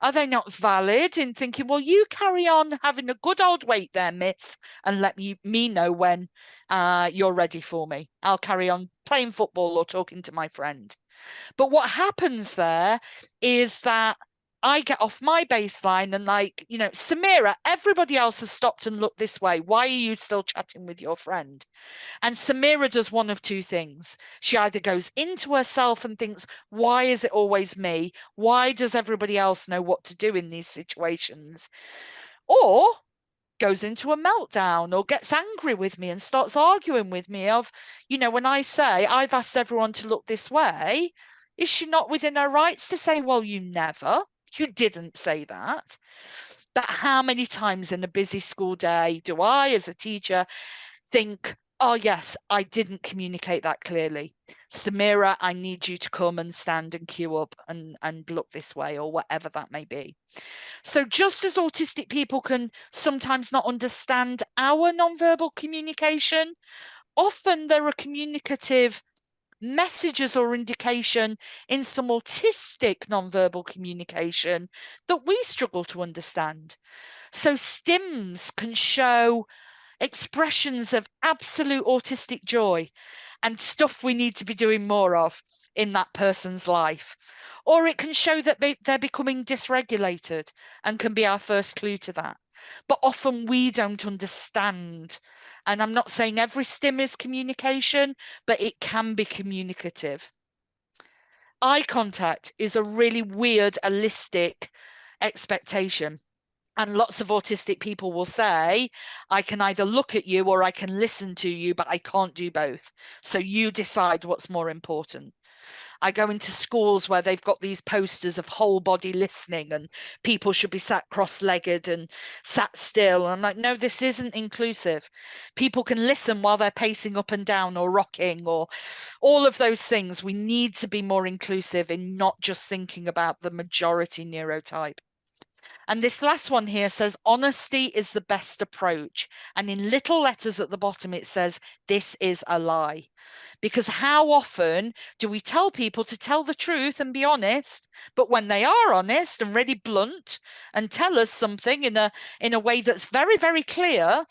Are they not valid in thinking, well, you carry on having a good old wait there, miss, and let me know when you're ready for me. I'll carry on playing football or talking to my friend. But what happens there is that I get off my baseline and like, you know, Samira, everybody else has stopped and looked this way. Why are you still chatting with your friend? And Samira does one of two things. She either goes into herself and thinks, why is it always me? Why does everybody else know what to do in these situations? Or goes into a meltdown or gets angry with me and starts arguing with me of, you know, when I say, I've asked everyone to look this way, is she not within her rights to say, well, you didn't say that? But how many times in a busy school day do I, as a teacher, think, oh, yes, I didn't communicate that clearly. Samira, I need you to come and stand and queue up and look this way, or whatever that may be. So just as autistic people can sometimes not understand our nonverbal communication, often there are communicative messages or indication in some autistic nonverbal communication that we struggle to understand. So stims can show expressions of absolute autistic joy and stuff we need to be doing more of in that person's life. Or it can show that they're becoming dysregulated and can be our first clue to that. But often we don't understand. And I'm not saying every stim is communication, but it can be communicative. Eye contact is a really weird, allistic expectation. And lots of autistic people will say, I can either look at you or I can listen to you, but I can't do both. So you decide what's more important. I go into schools where they've got these posters of whole body listening and people should be sat cross-legged and sat still. I'm like, no, this isn't inclusive. People can listen while they're pacing up and down or rocking or all of those things. We need to be more inclusive in not just thinking about the majority neurotype. And this last one here says, honesty is the best approach. And in little letters at the bottom, it says, this is a lie. Because how often do we tell people to tell the truth and be honest, but when they are honest and really blunt and tell us something in a way that's very, very clear,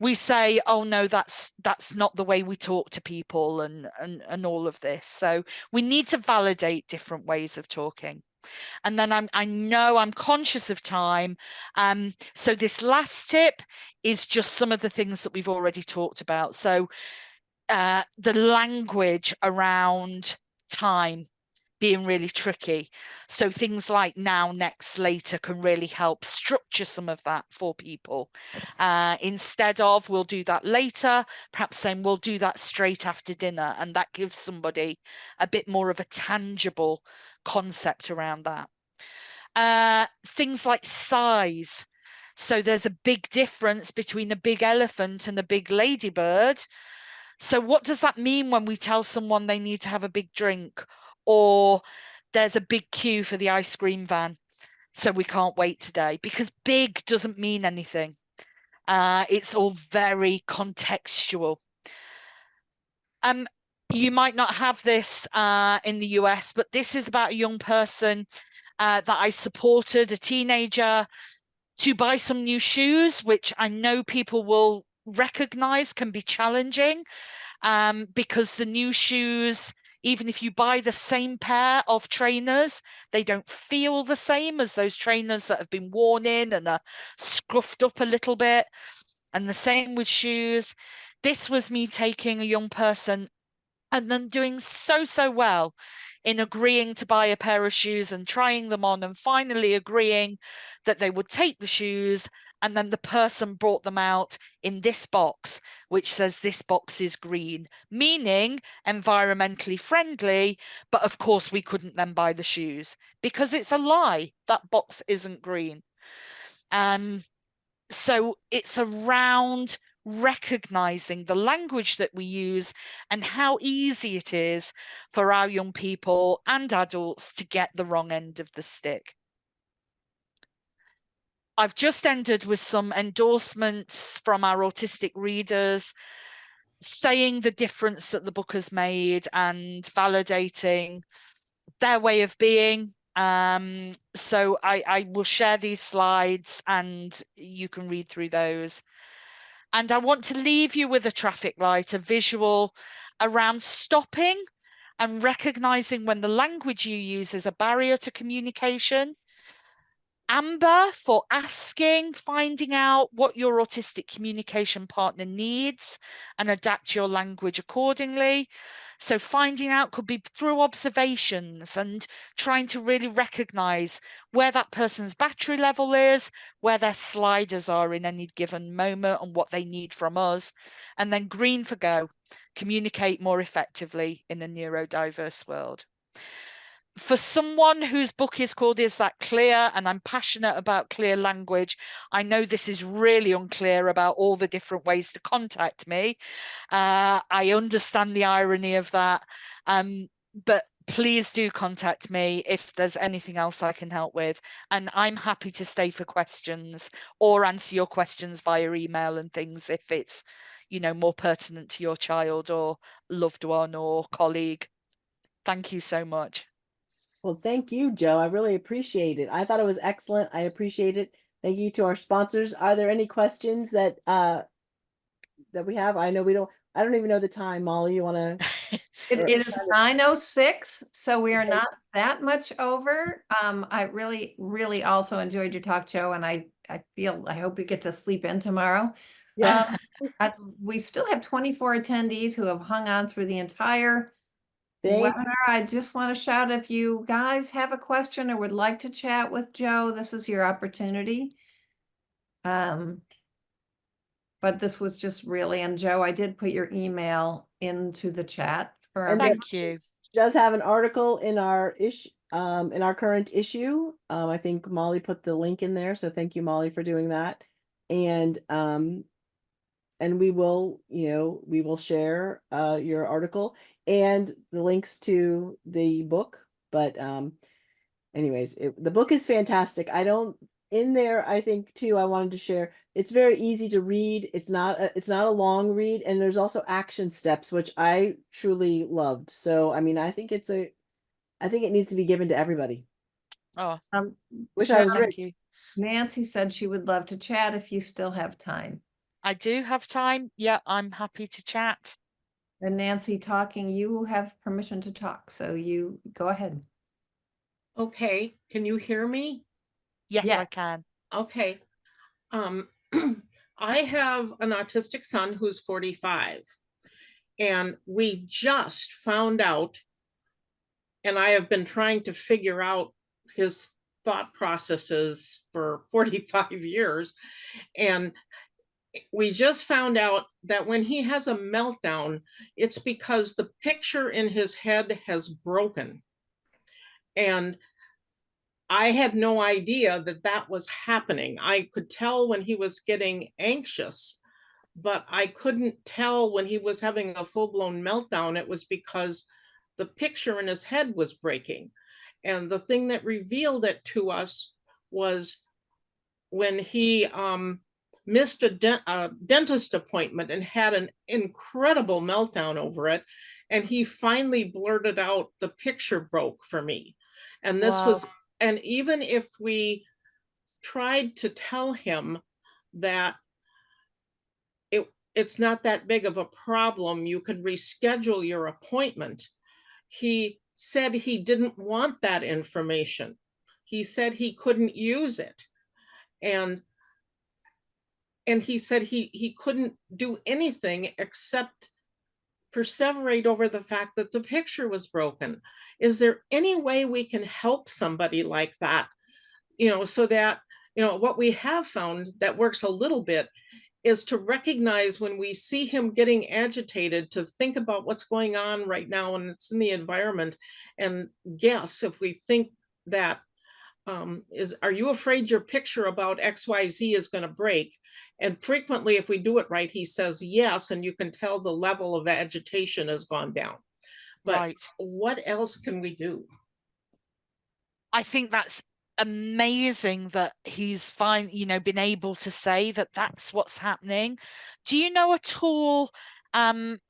we say, oh no, that's not the way we talk to people and all of this. So we need to validate different ways of talking. And then I know I'm conscious of time. So this last tip is just some of the things that we've already talked about. So the language around time being really tricky. So things like now, next, later can really help structure some of that for people. Instead of we'll do that later, perhaps saying we'll do that straight after dinner. And that gives somebody a bit more of a tangible concept around that. Things like size. So there's a big difference between a big elephant and a big ladybird. So what does that mean when we tell someone they need to have a big drink, or there's a big queue for the ice cream van, so we can't wait today? Because big doesn't mean anything. It's all very contextual. You might not have this in the US, but this is about a young person that I supported, a teenager, to buy some new shoes, which I know people will recognize can be challenging, because the new shoes, even if you buy the same pair of trainers, they don't feel the same as those trainers that have been worn in and are scruffed up a little bit. And the same with shoes. This was me taking a young person and then doing so well in agreeing to buy a pair of shoes and trying them on and finally agreeing that they would take the shoes and then the person brought them out in this box, which says this box is green, meaning environmentally friendly. But of course, we couldn't then buy the shoes because it's a lie. That box isn't green. So it's around recognizing the language that we use and how easy it is for our young people and adults to get the wrong end of the stick. I've just ended with some endorsements from our autistic readers, saying the difference that the book has made and validating their way of being. So I will share these slides and you can read through those. And I want to leave you with a traffic light, a visual around stopping and recognizing when the language you use is a barrier to communication. Amber for asking, finding out what your autistic communication partner needs and adapt your language accordingly. So finding out could be through observations and trying to really recognize where that person's battery level is, where their sliders are in any given moment and what they need from us. And then green for go, communicate more effectively in a neurodiverse world. For someone whose book is called Is That Clear? And I'm passionate about clear language, I know this is really unclear about all the different ways to contact me. I understand the irony of that, but please do contact me if there's anything else I can help with. And I'm happy to stay for questions or answer your questions via email and things if it's, you know, more pertinent to your child or loved one or colleague. Thank you so much. Well, thank you, Joe. I really appreciate it. I thought it was excellent. I appreciate it. Thank you to our sponsors. Are there any questions that we have? I know I don't even know the time. Molly, you want to? It is 9:06, so we are Okay. not that much over. I really, really also enjoyed your talk, Joe, and I hope you get to sleep in tomorrow. Yes. We still have 24 attendees who have hung on through the entire Thank webinar. I just want to shout, if you guys have a question or would like to chat with Joe, this is your opportunity. But this was just really, and Joe, I did put your email into the chat for Thank you. She does have an article in our in our current issue. I think Molly put the link in there, so thank you, Molly, for doing that. And we will, we will share your article and the links to the book. But anyways, the book is fantastic. In there, I think too, I wanted to share, it's very easy to read. It's not a long read, and there's also action steps, which I truly loved. So, I mean, I think it needs to be given to everybody. Oh, Wish I was thank rich. you. Nancy said she would love to chat if you still have time. I do have time. Yeah, I'm happy to chat. And Nancy talking, you have permission to talk, so you go ahead. Okay, can you hear me? Yes, Yeah. I can. Okay. I have an autistic son who's 45, and we just found out, and I have been trying to figure out his thought processes for 45 years. And we just found out that when he has a meltdown, it's because the picture in his head has broken. And I had no idea that that was happening. I could tell when he was getting anxious, but I couldn't tell when he was having a full-blown meltdown. It was because the picture in his head was breaking. And the thing that revealed it to us was when he missed a dentist appointment and had an incredible meltdown over it. And he finally blurted out, "The picture broke for me." And this was, and even if we tried to tell him that it's not that big of a problem, you could reschedule your appointment, he said he didn't want that information. He said he couldn't use it. And he said he couldn't do anything except perseverate over the fact that the picture was broken. Is there any way we can help somebody like that, so that what we have found that works a little bit is to recognize when we see him getting agitated, to think about what's going on right now and it's in the environment, and guess if we think that are you afraid your picture about XYZ is going to break? And frequently, if we do it right, he says yes, and you can tell the level of agitation has gone down. But Right. what else can we do? I think that's amazing that he's been able to say that that's what's happening. Do you know a tool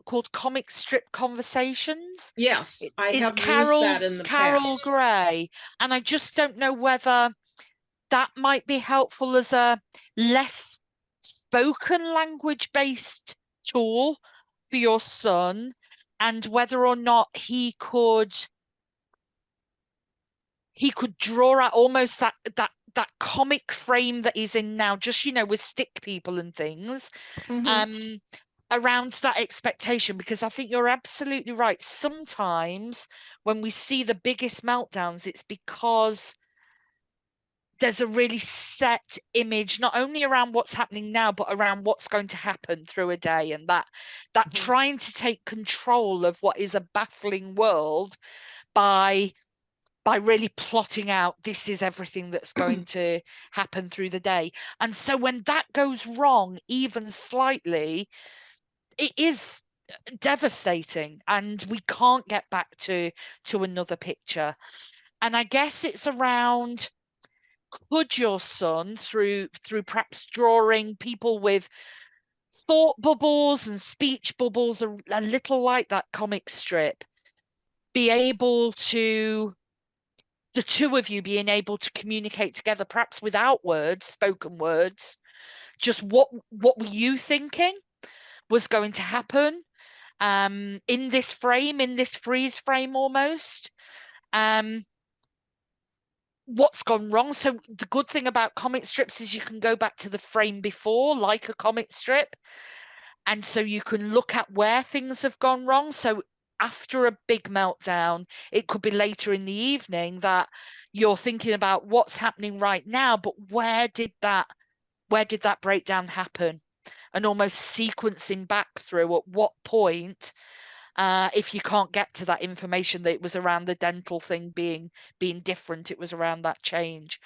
called Comic Strip Conversations? Yes, I It's have used that in the Carol past. Gray, and I just don't know whether that might be helpful as a less spoken language based tool for your son, and whether or not he could draw out almost that comic frame that he's in now, just with stick people and things, Mhm. around that expectation. Because I think you're absolutely right. Sometimes when we see the biggest meltdowns, it's because there's a really set image, not only around what's happening now, but around what's going to happen through a day, and that Mhm. trying to take control of what is a baffling world by really plotting out, this is everything that's going to happen through the day. And so when that goes wrong even slightly, it is devastating, and we can't get back to another picture. And I guess it's around, could your son, through perhaps drawing people with thought bubbles and speech bubbles, a little like that comic strip, be able to, the two of you being able to communicate together, perhaps without words, spoken words, just what were you thinking was going to happen, in this frame, in this freeze frame almost. What's gone wrong? So the good thing about comic strips is you can go back to the frame before, like a comic strip, and so you can look at where things have gone wrong. So after a big meltdown, it could be later in the evening that you're thinking about what's happening right now, but where did that breakdown happen, and almost sequencing back through at what point, if you can't get to that information, that it was around the dental thing being different, it was around that change.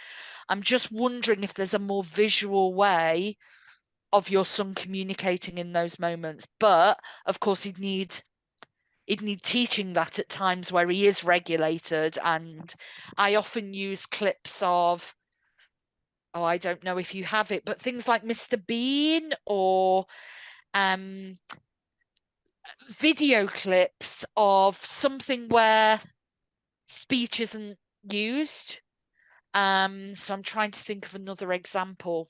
I'm just wondering if there's a more visual way of your son communicating in those moments. But of course, he'd need teaching that at times where he is regulated. And I often use clips of, oh, I don't know if you have it, but things like Mr. Bean, or video clips of something where speech isn't used. So I'm trying to think of another example.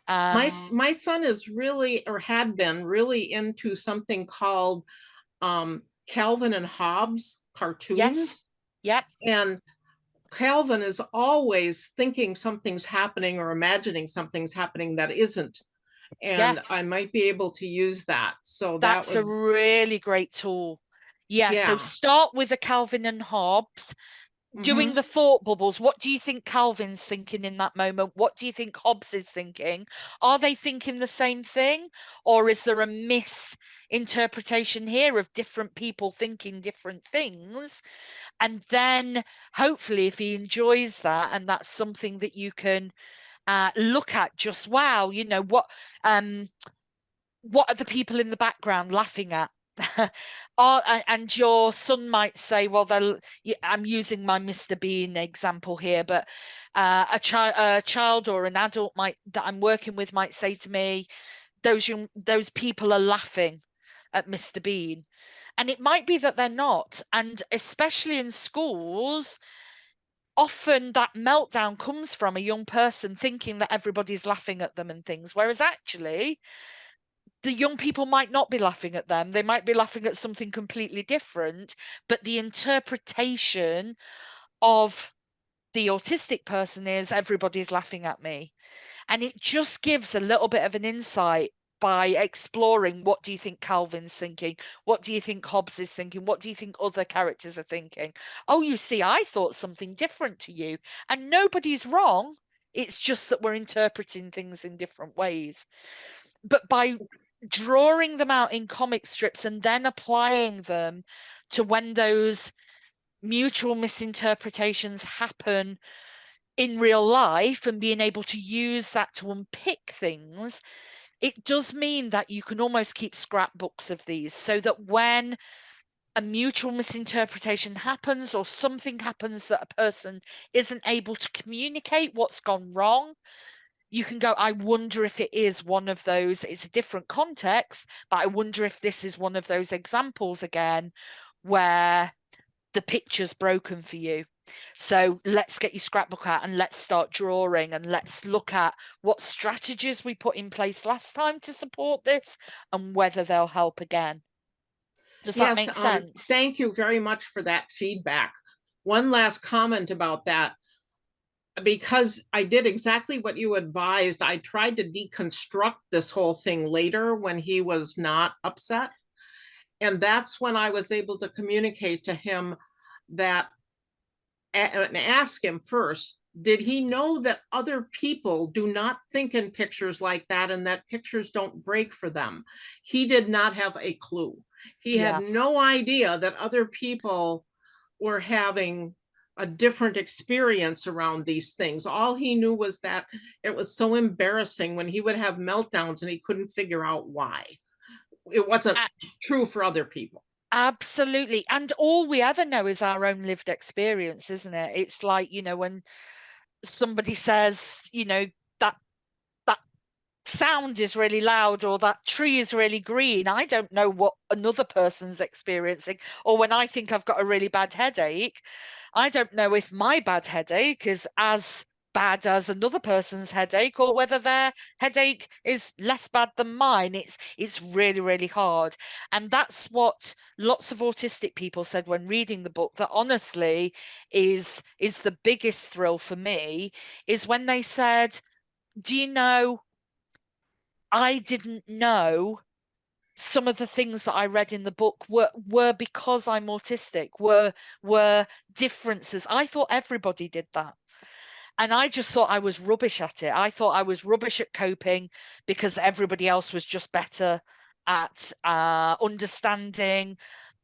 My son is really, or had been really, into something called Calvin and Hobbes Yes. cartoons. Yep. And Calvin is always thinking something's happening or imagining something's happening that isn't. Yeah. And I might be able to use that. So that That's a would, really great tool. Yeah. So yeah. start with the Calvin and Hobbes, doing Mhm. the thought bubbles. What do you think Calvin's thinking in that moment? What do you think Hobbes is thinking? Are they thinking the same thing? Or is there a misinterpretation here of different people thinking different things? And then hopefully, if he enjoys that, and that's something that you can look at, just wow, what are the people in the background laughing at? And your son might say, well, I'm using my Mr. Bean example here, but a child or an adult that I'm working with might say to me, those people are laughing at Mr. Bean. And it might be that they're not. And especially in schools, often that meltdown comes from a young person thinking that everybody's laughing at them and things, whereas actually the young people might not be laughing at them. They might be laughing at something completely different, but the interpretation of the autistic person is, everybody's laughing at me. And it just gives a little bit of an insight by exploring, what do you think Calvin's thinking? What do you think Hobbes is thinking? What do you think other characters are thinking? Oh, you see, I thought something different to you. And nobody's wrong. It's just that we're interpreting things in different ways. But by drawing them out in comic strips and then applying them to when those mutual misinterpretations happen in real life and being able to use that to unpick things, it does mean that you can almost keep scrapbooks of these, so that when a mutual misinterpretation happens or something happens that a person isn't able to communicate what's gone wrong, you can go, I wonder if it is one of those, it's a different context, but I wonder if this is one of those examples again where the picture's broken for you. So let's get your scrapbook out and let's start drawing, and let's look at what strategies we put in place last time to support this and whether they'll help again. Does that make sense? Thank you very much for that feedback. One last comment about that. Because I did exactly what you advised, I tried to deconstruct this whole thing later when he was not upset. And that's when I was able to communicate to him that, and ask him first, did he know that other people do not think in pictures like that and that pictures don't break for them? He did not have a clue. He had no idea that other people were having a different experience around these things. All he knew was that it was so embarrassing when he would have meltdowns and he couldn't figure out why. It wasn't true for other people. Absolutely. And all we ever know is our own lived experience, isn't it? It's like, you know, when somebody says, you know, that sound is really loud or that tree is really green, I don't know what another person's experiencing. Or when I think I've got a really bad headache, I don't know if my bad headache is as bad as another person's headache, or whether their headache is less bad than mine. It's really, really hard. And that's what lots of autistic people said when reading the book, that honestly is the biggest thrill for me, is when they said, do you know, I didn't know some of the things that I read in the book were because I'm autistic, were differences. I thought everybody did that. And I just thought I was rubbish at it. I thought I was rubbish at coping because everybody else was just better at understanding.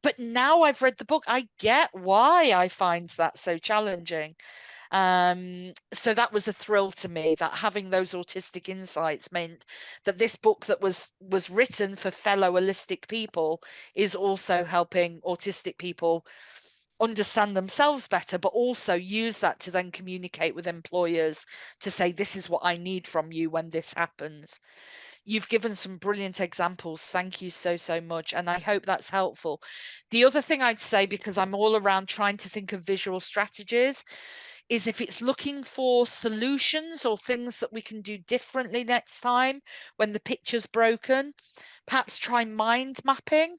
But now I've read the book, I get why I find that so challenging. So that was a thrill to me, that having those autistic insights meant that this book that was written for fellow allistic people is also helping autistic people understand themselves better, but also use that to then communicate with employers to say, this is what I need from you when this happens. You've given some brilliant examples. Thank you so, so much. And I hope that's helpful. The other thing I'd say, because I'm all around trying to think of visual strategies, is if it's looking for solutions or things that we can do differently next time when the picture's broken, perhaps try mind mapping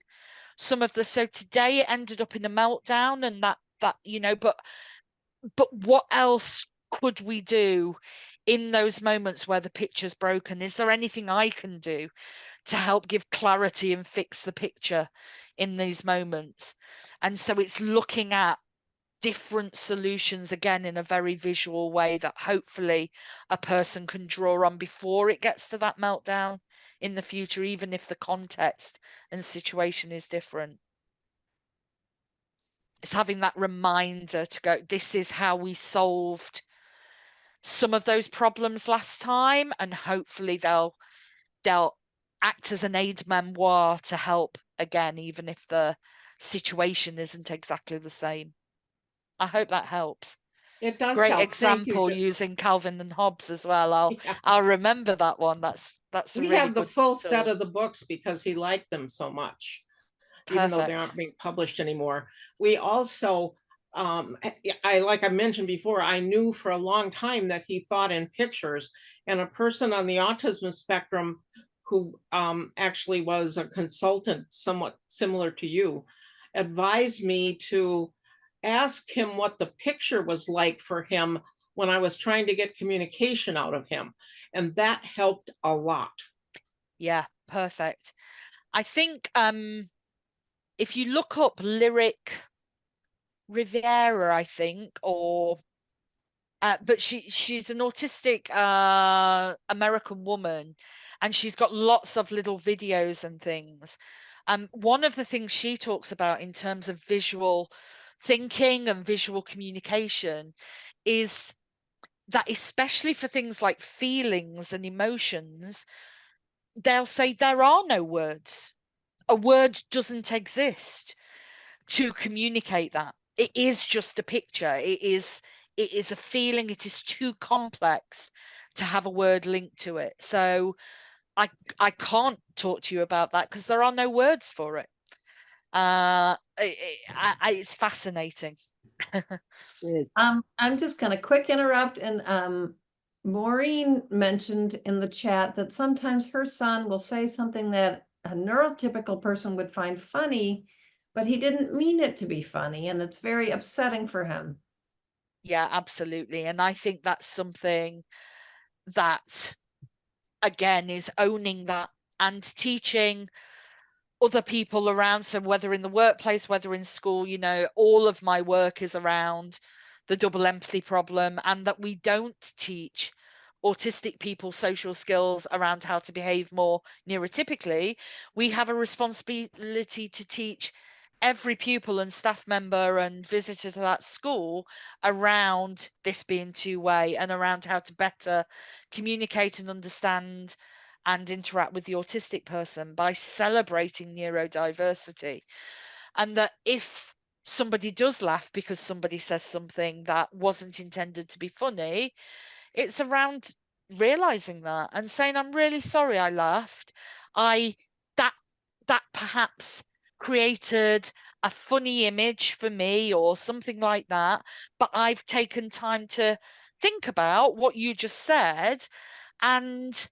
some of the, so today it ended up in a meltdown, and that you know, but what else could we do in those moments where the picture's broken? Is there anything I can do to help give clarity and fix the picture in these moments? And so it's looking at different solutions again in a very visual way that hopefully a person can draw on before it gets to that meltdown in the future, even if the context and situation is different. It's having that reminder to go, this is how we solved some of those problems last time, and hopefully they'll act as an aid memoir to help again, even if the situation isn't exactly the same. I hope that helps. It does Great help. example using Calvin and Hobbes as well. I'll remember that one. That's a really good. We have the full set of the books because he liked them so much. Perfect. Even though they aren't being published anymore. We also, like I mentioned before, I knew for a long time that he thought in pictures, and a person on the autism spectrum who actually was a consultant, somewhat similar to you, advised me to ask him what the picture was like for him when I was trying to get communication out of him. And that helped a lot. Yeah, perfect. I think if you look up Lyric Riviera, I think, or But she's an autistic American woman, and she's got lots of little videos and things. One of the things she talks about in terms of visual thinking and visual communication is that, especially for things like feelings and emotions, they'll say there are no words. A word doesn't exist to communicate that. It is just a picture. It is a feeling. It is too complex to have a word linked to it. So I can't talk to you about that because there are no words for it. It's fascinating. I'm just going to quick interrupt, and Maureen mentioned in the chat that sometimes her son will say something that a neurotypical person would find funny, but he didn't mean it to be funny, and it's very upsetting for him. Yeah, absolutely. And I think that's something that, again, is owning that and teaching other people around. So whether in the workplace, whether in school, you know, all of my work is around the double empathy problem, and that we don't teach autistic people social skills around how to behave more neurotypically. We have a responsibility to teach every pupil and staff member and visitor to that school around this being two-way and around how to better communicate and understand and interact with the autistic person by celebrating neurodiversity. And that if somebody does laugh because somebody says something that wasn't intended to be funny, it's around realizing that and saying, I'm really sorry I laughed. That perhaps created a funny image for me or something like that, but I've taken time to think about what you just said, and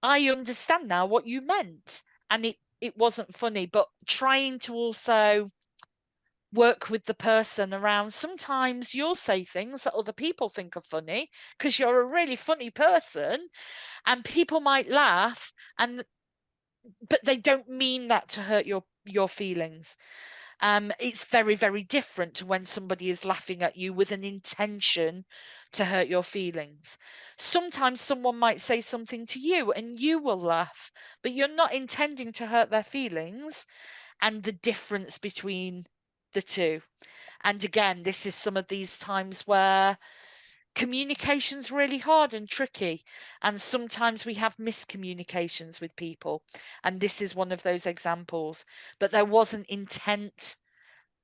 I understand now what you meant. And it wasn't funny, but trying to also work with the person around, sometimes you'll say things that other people think are funny because you're a really funny person, and people might laugh, but they don't mean that to hurt your feelings. It's very, very different to when somebody is laughing at you with an intention to hurt your feelings. Sometimes someone might say something to you and you will laugh, but you're not intending to hurt their feelings, and the difference between the two. And again, this is some of these times where communication's really hard and tricky, and sometimes we have miscommunications with people, and this is one of those examples. But there wasn't intent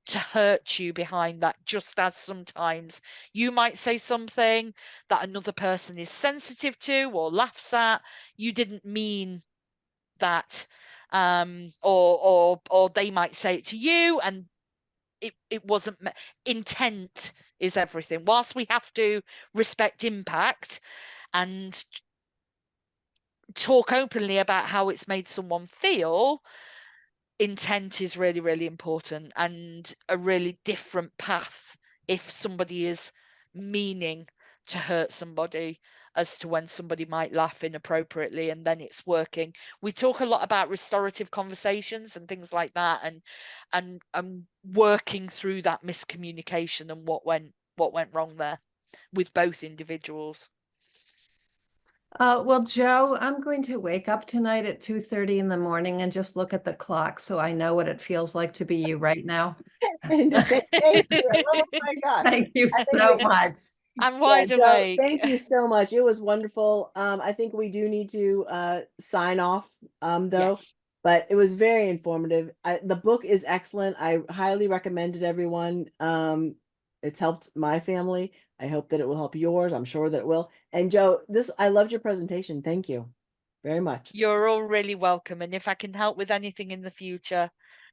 to hurt you behind that, just as sometimes you might say something that another person is sensitive to or laughs at. You didn't mean that, or they might say it to you and it wasn't intent is everything. Whilst we have to respect impact and talk openly about how it's made someone feel, intent is really, really important, and a really different path if somebody is meaning to hurt somebody as to when somebody might laugh inappropriately and then it's working. We talk a lot about restorative conversations and things like that, and working through that miscommunication and what went wrong there with both individuals. Well, Joe, I'm going to wake up tonight at 2:30 in the morning and just look at the clock so I know what it feels like to be you right now. And to say thank you. Oh my gosh. Thank you I think so much. I'm wide Joe, awake. thank you so much. It was wonderful. I think we do need to sign off though. Yes. But it was very informative. The book is excellent. I highly recommend it, everyone. It's helped my family. I hope that it will help yours. I'm sure that it will. And Joe, I loved your presentation. Thank you very much. You're all really welcome. And if I can help with anything in the future,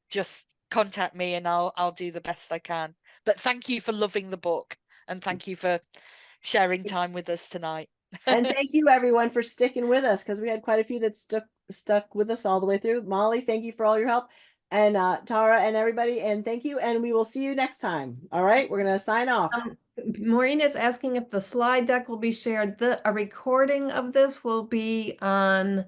just contact me and I'll do the best I can. But thank you for loving the book, and thank you for sharing time with us tonight. And thank you everyone for sticking with us, because we had quite a few that stuck with us all the way through. Molly, thank you for all your help, and Tara and everybody, and thank you, and we will see you next time. All right, we're gonna sign off. Maureen is asking if the slide deck will be shared. A recording of this will be on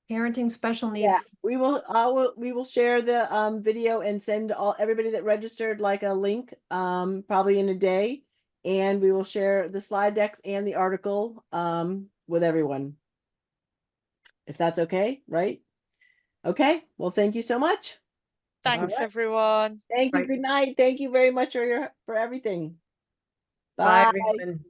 Parenting Special Needs. Yeah, we will share the video and send everybody that registered like a link probably in a day. and we will share the slide decks and the article with everyone. If that's okay, right? Okay, well, thank you so much. Thanks, right. everyone. Thank you. Right. Good night. Thank you very much for everything. Bye, Bye. everyone.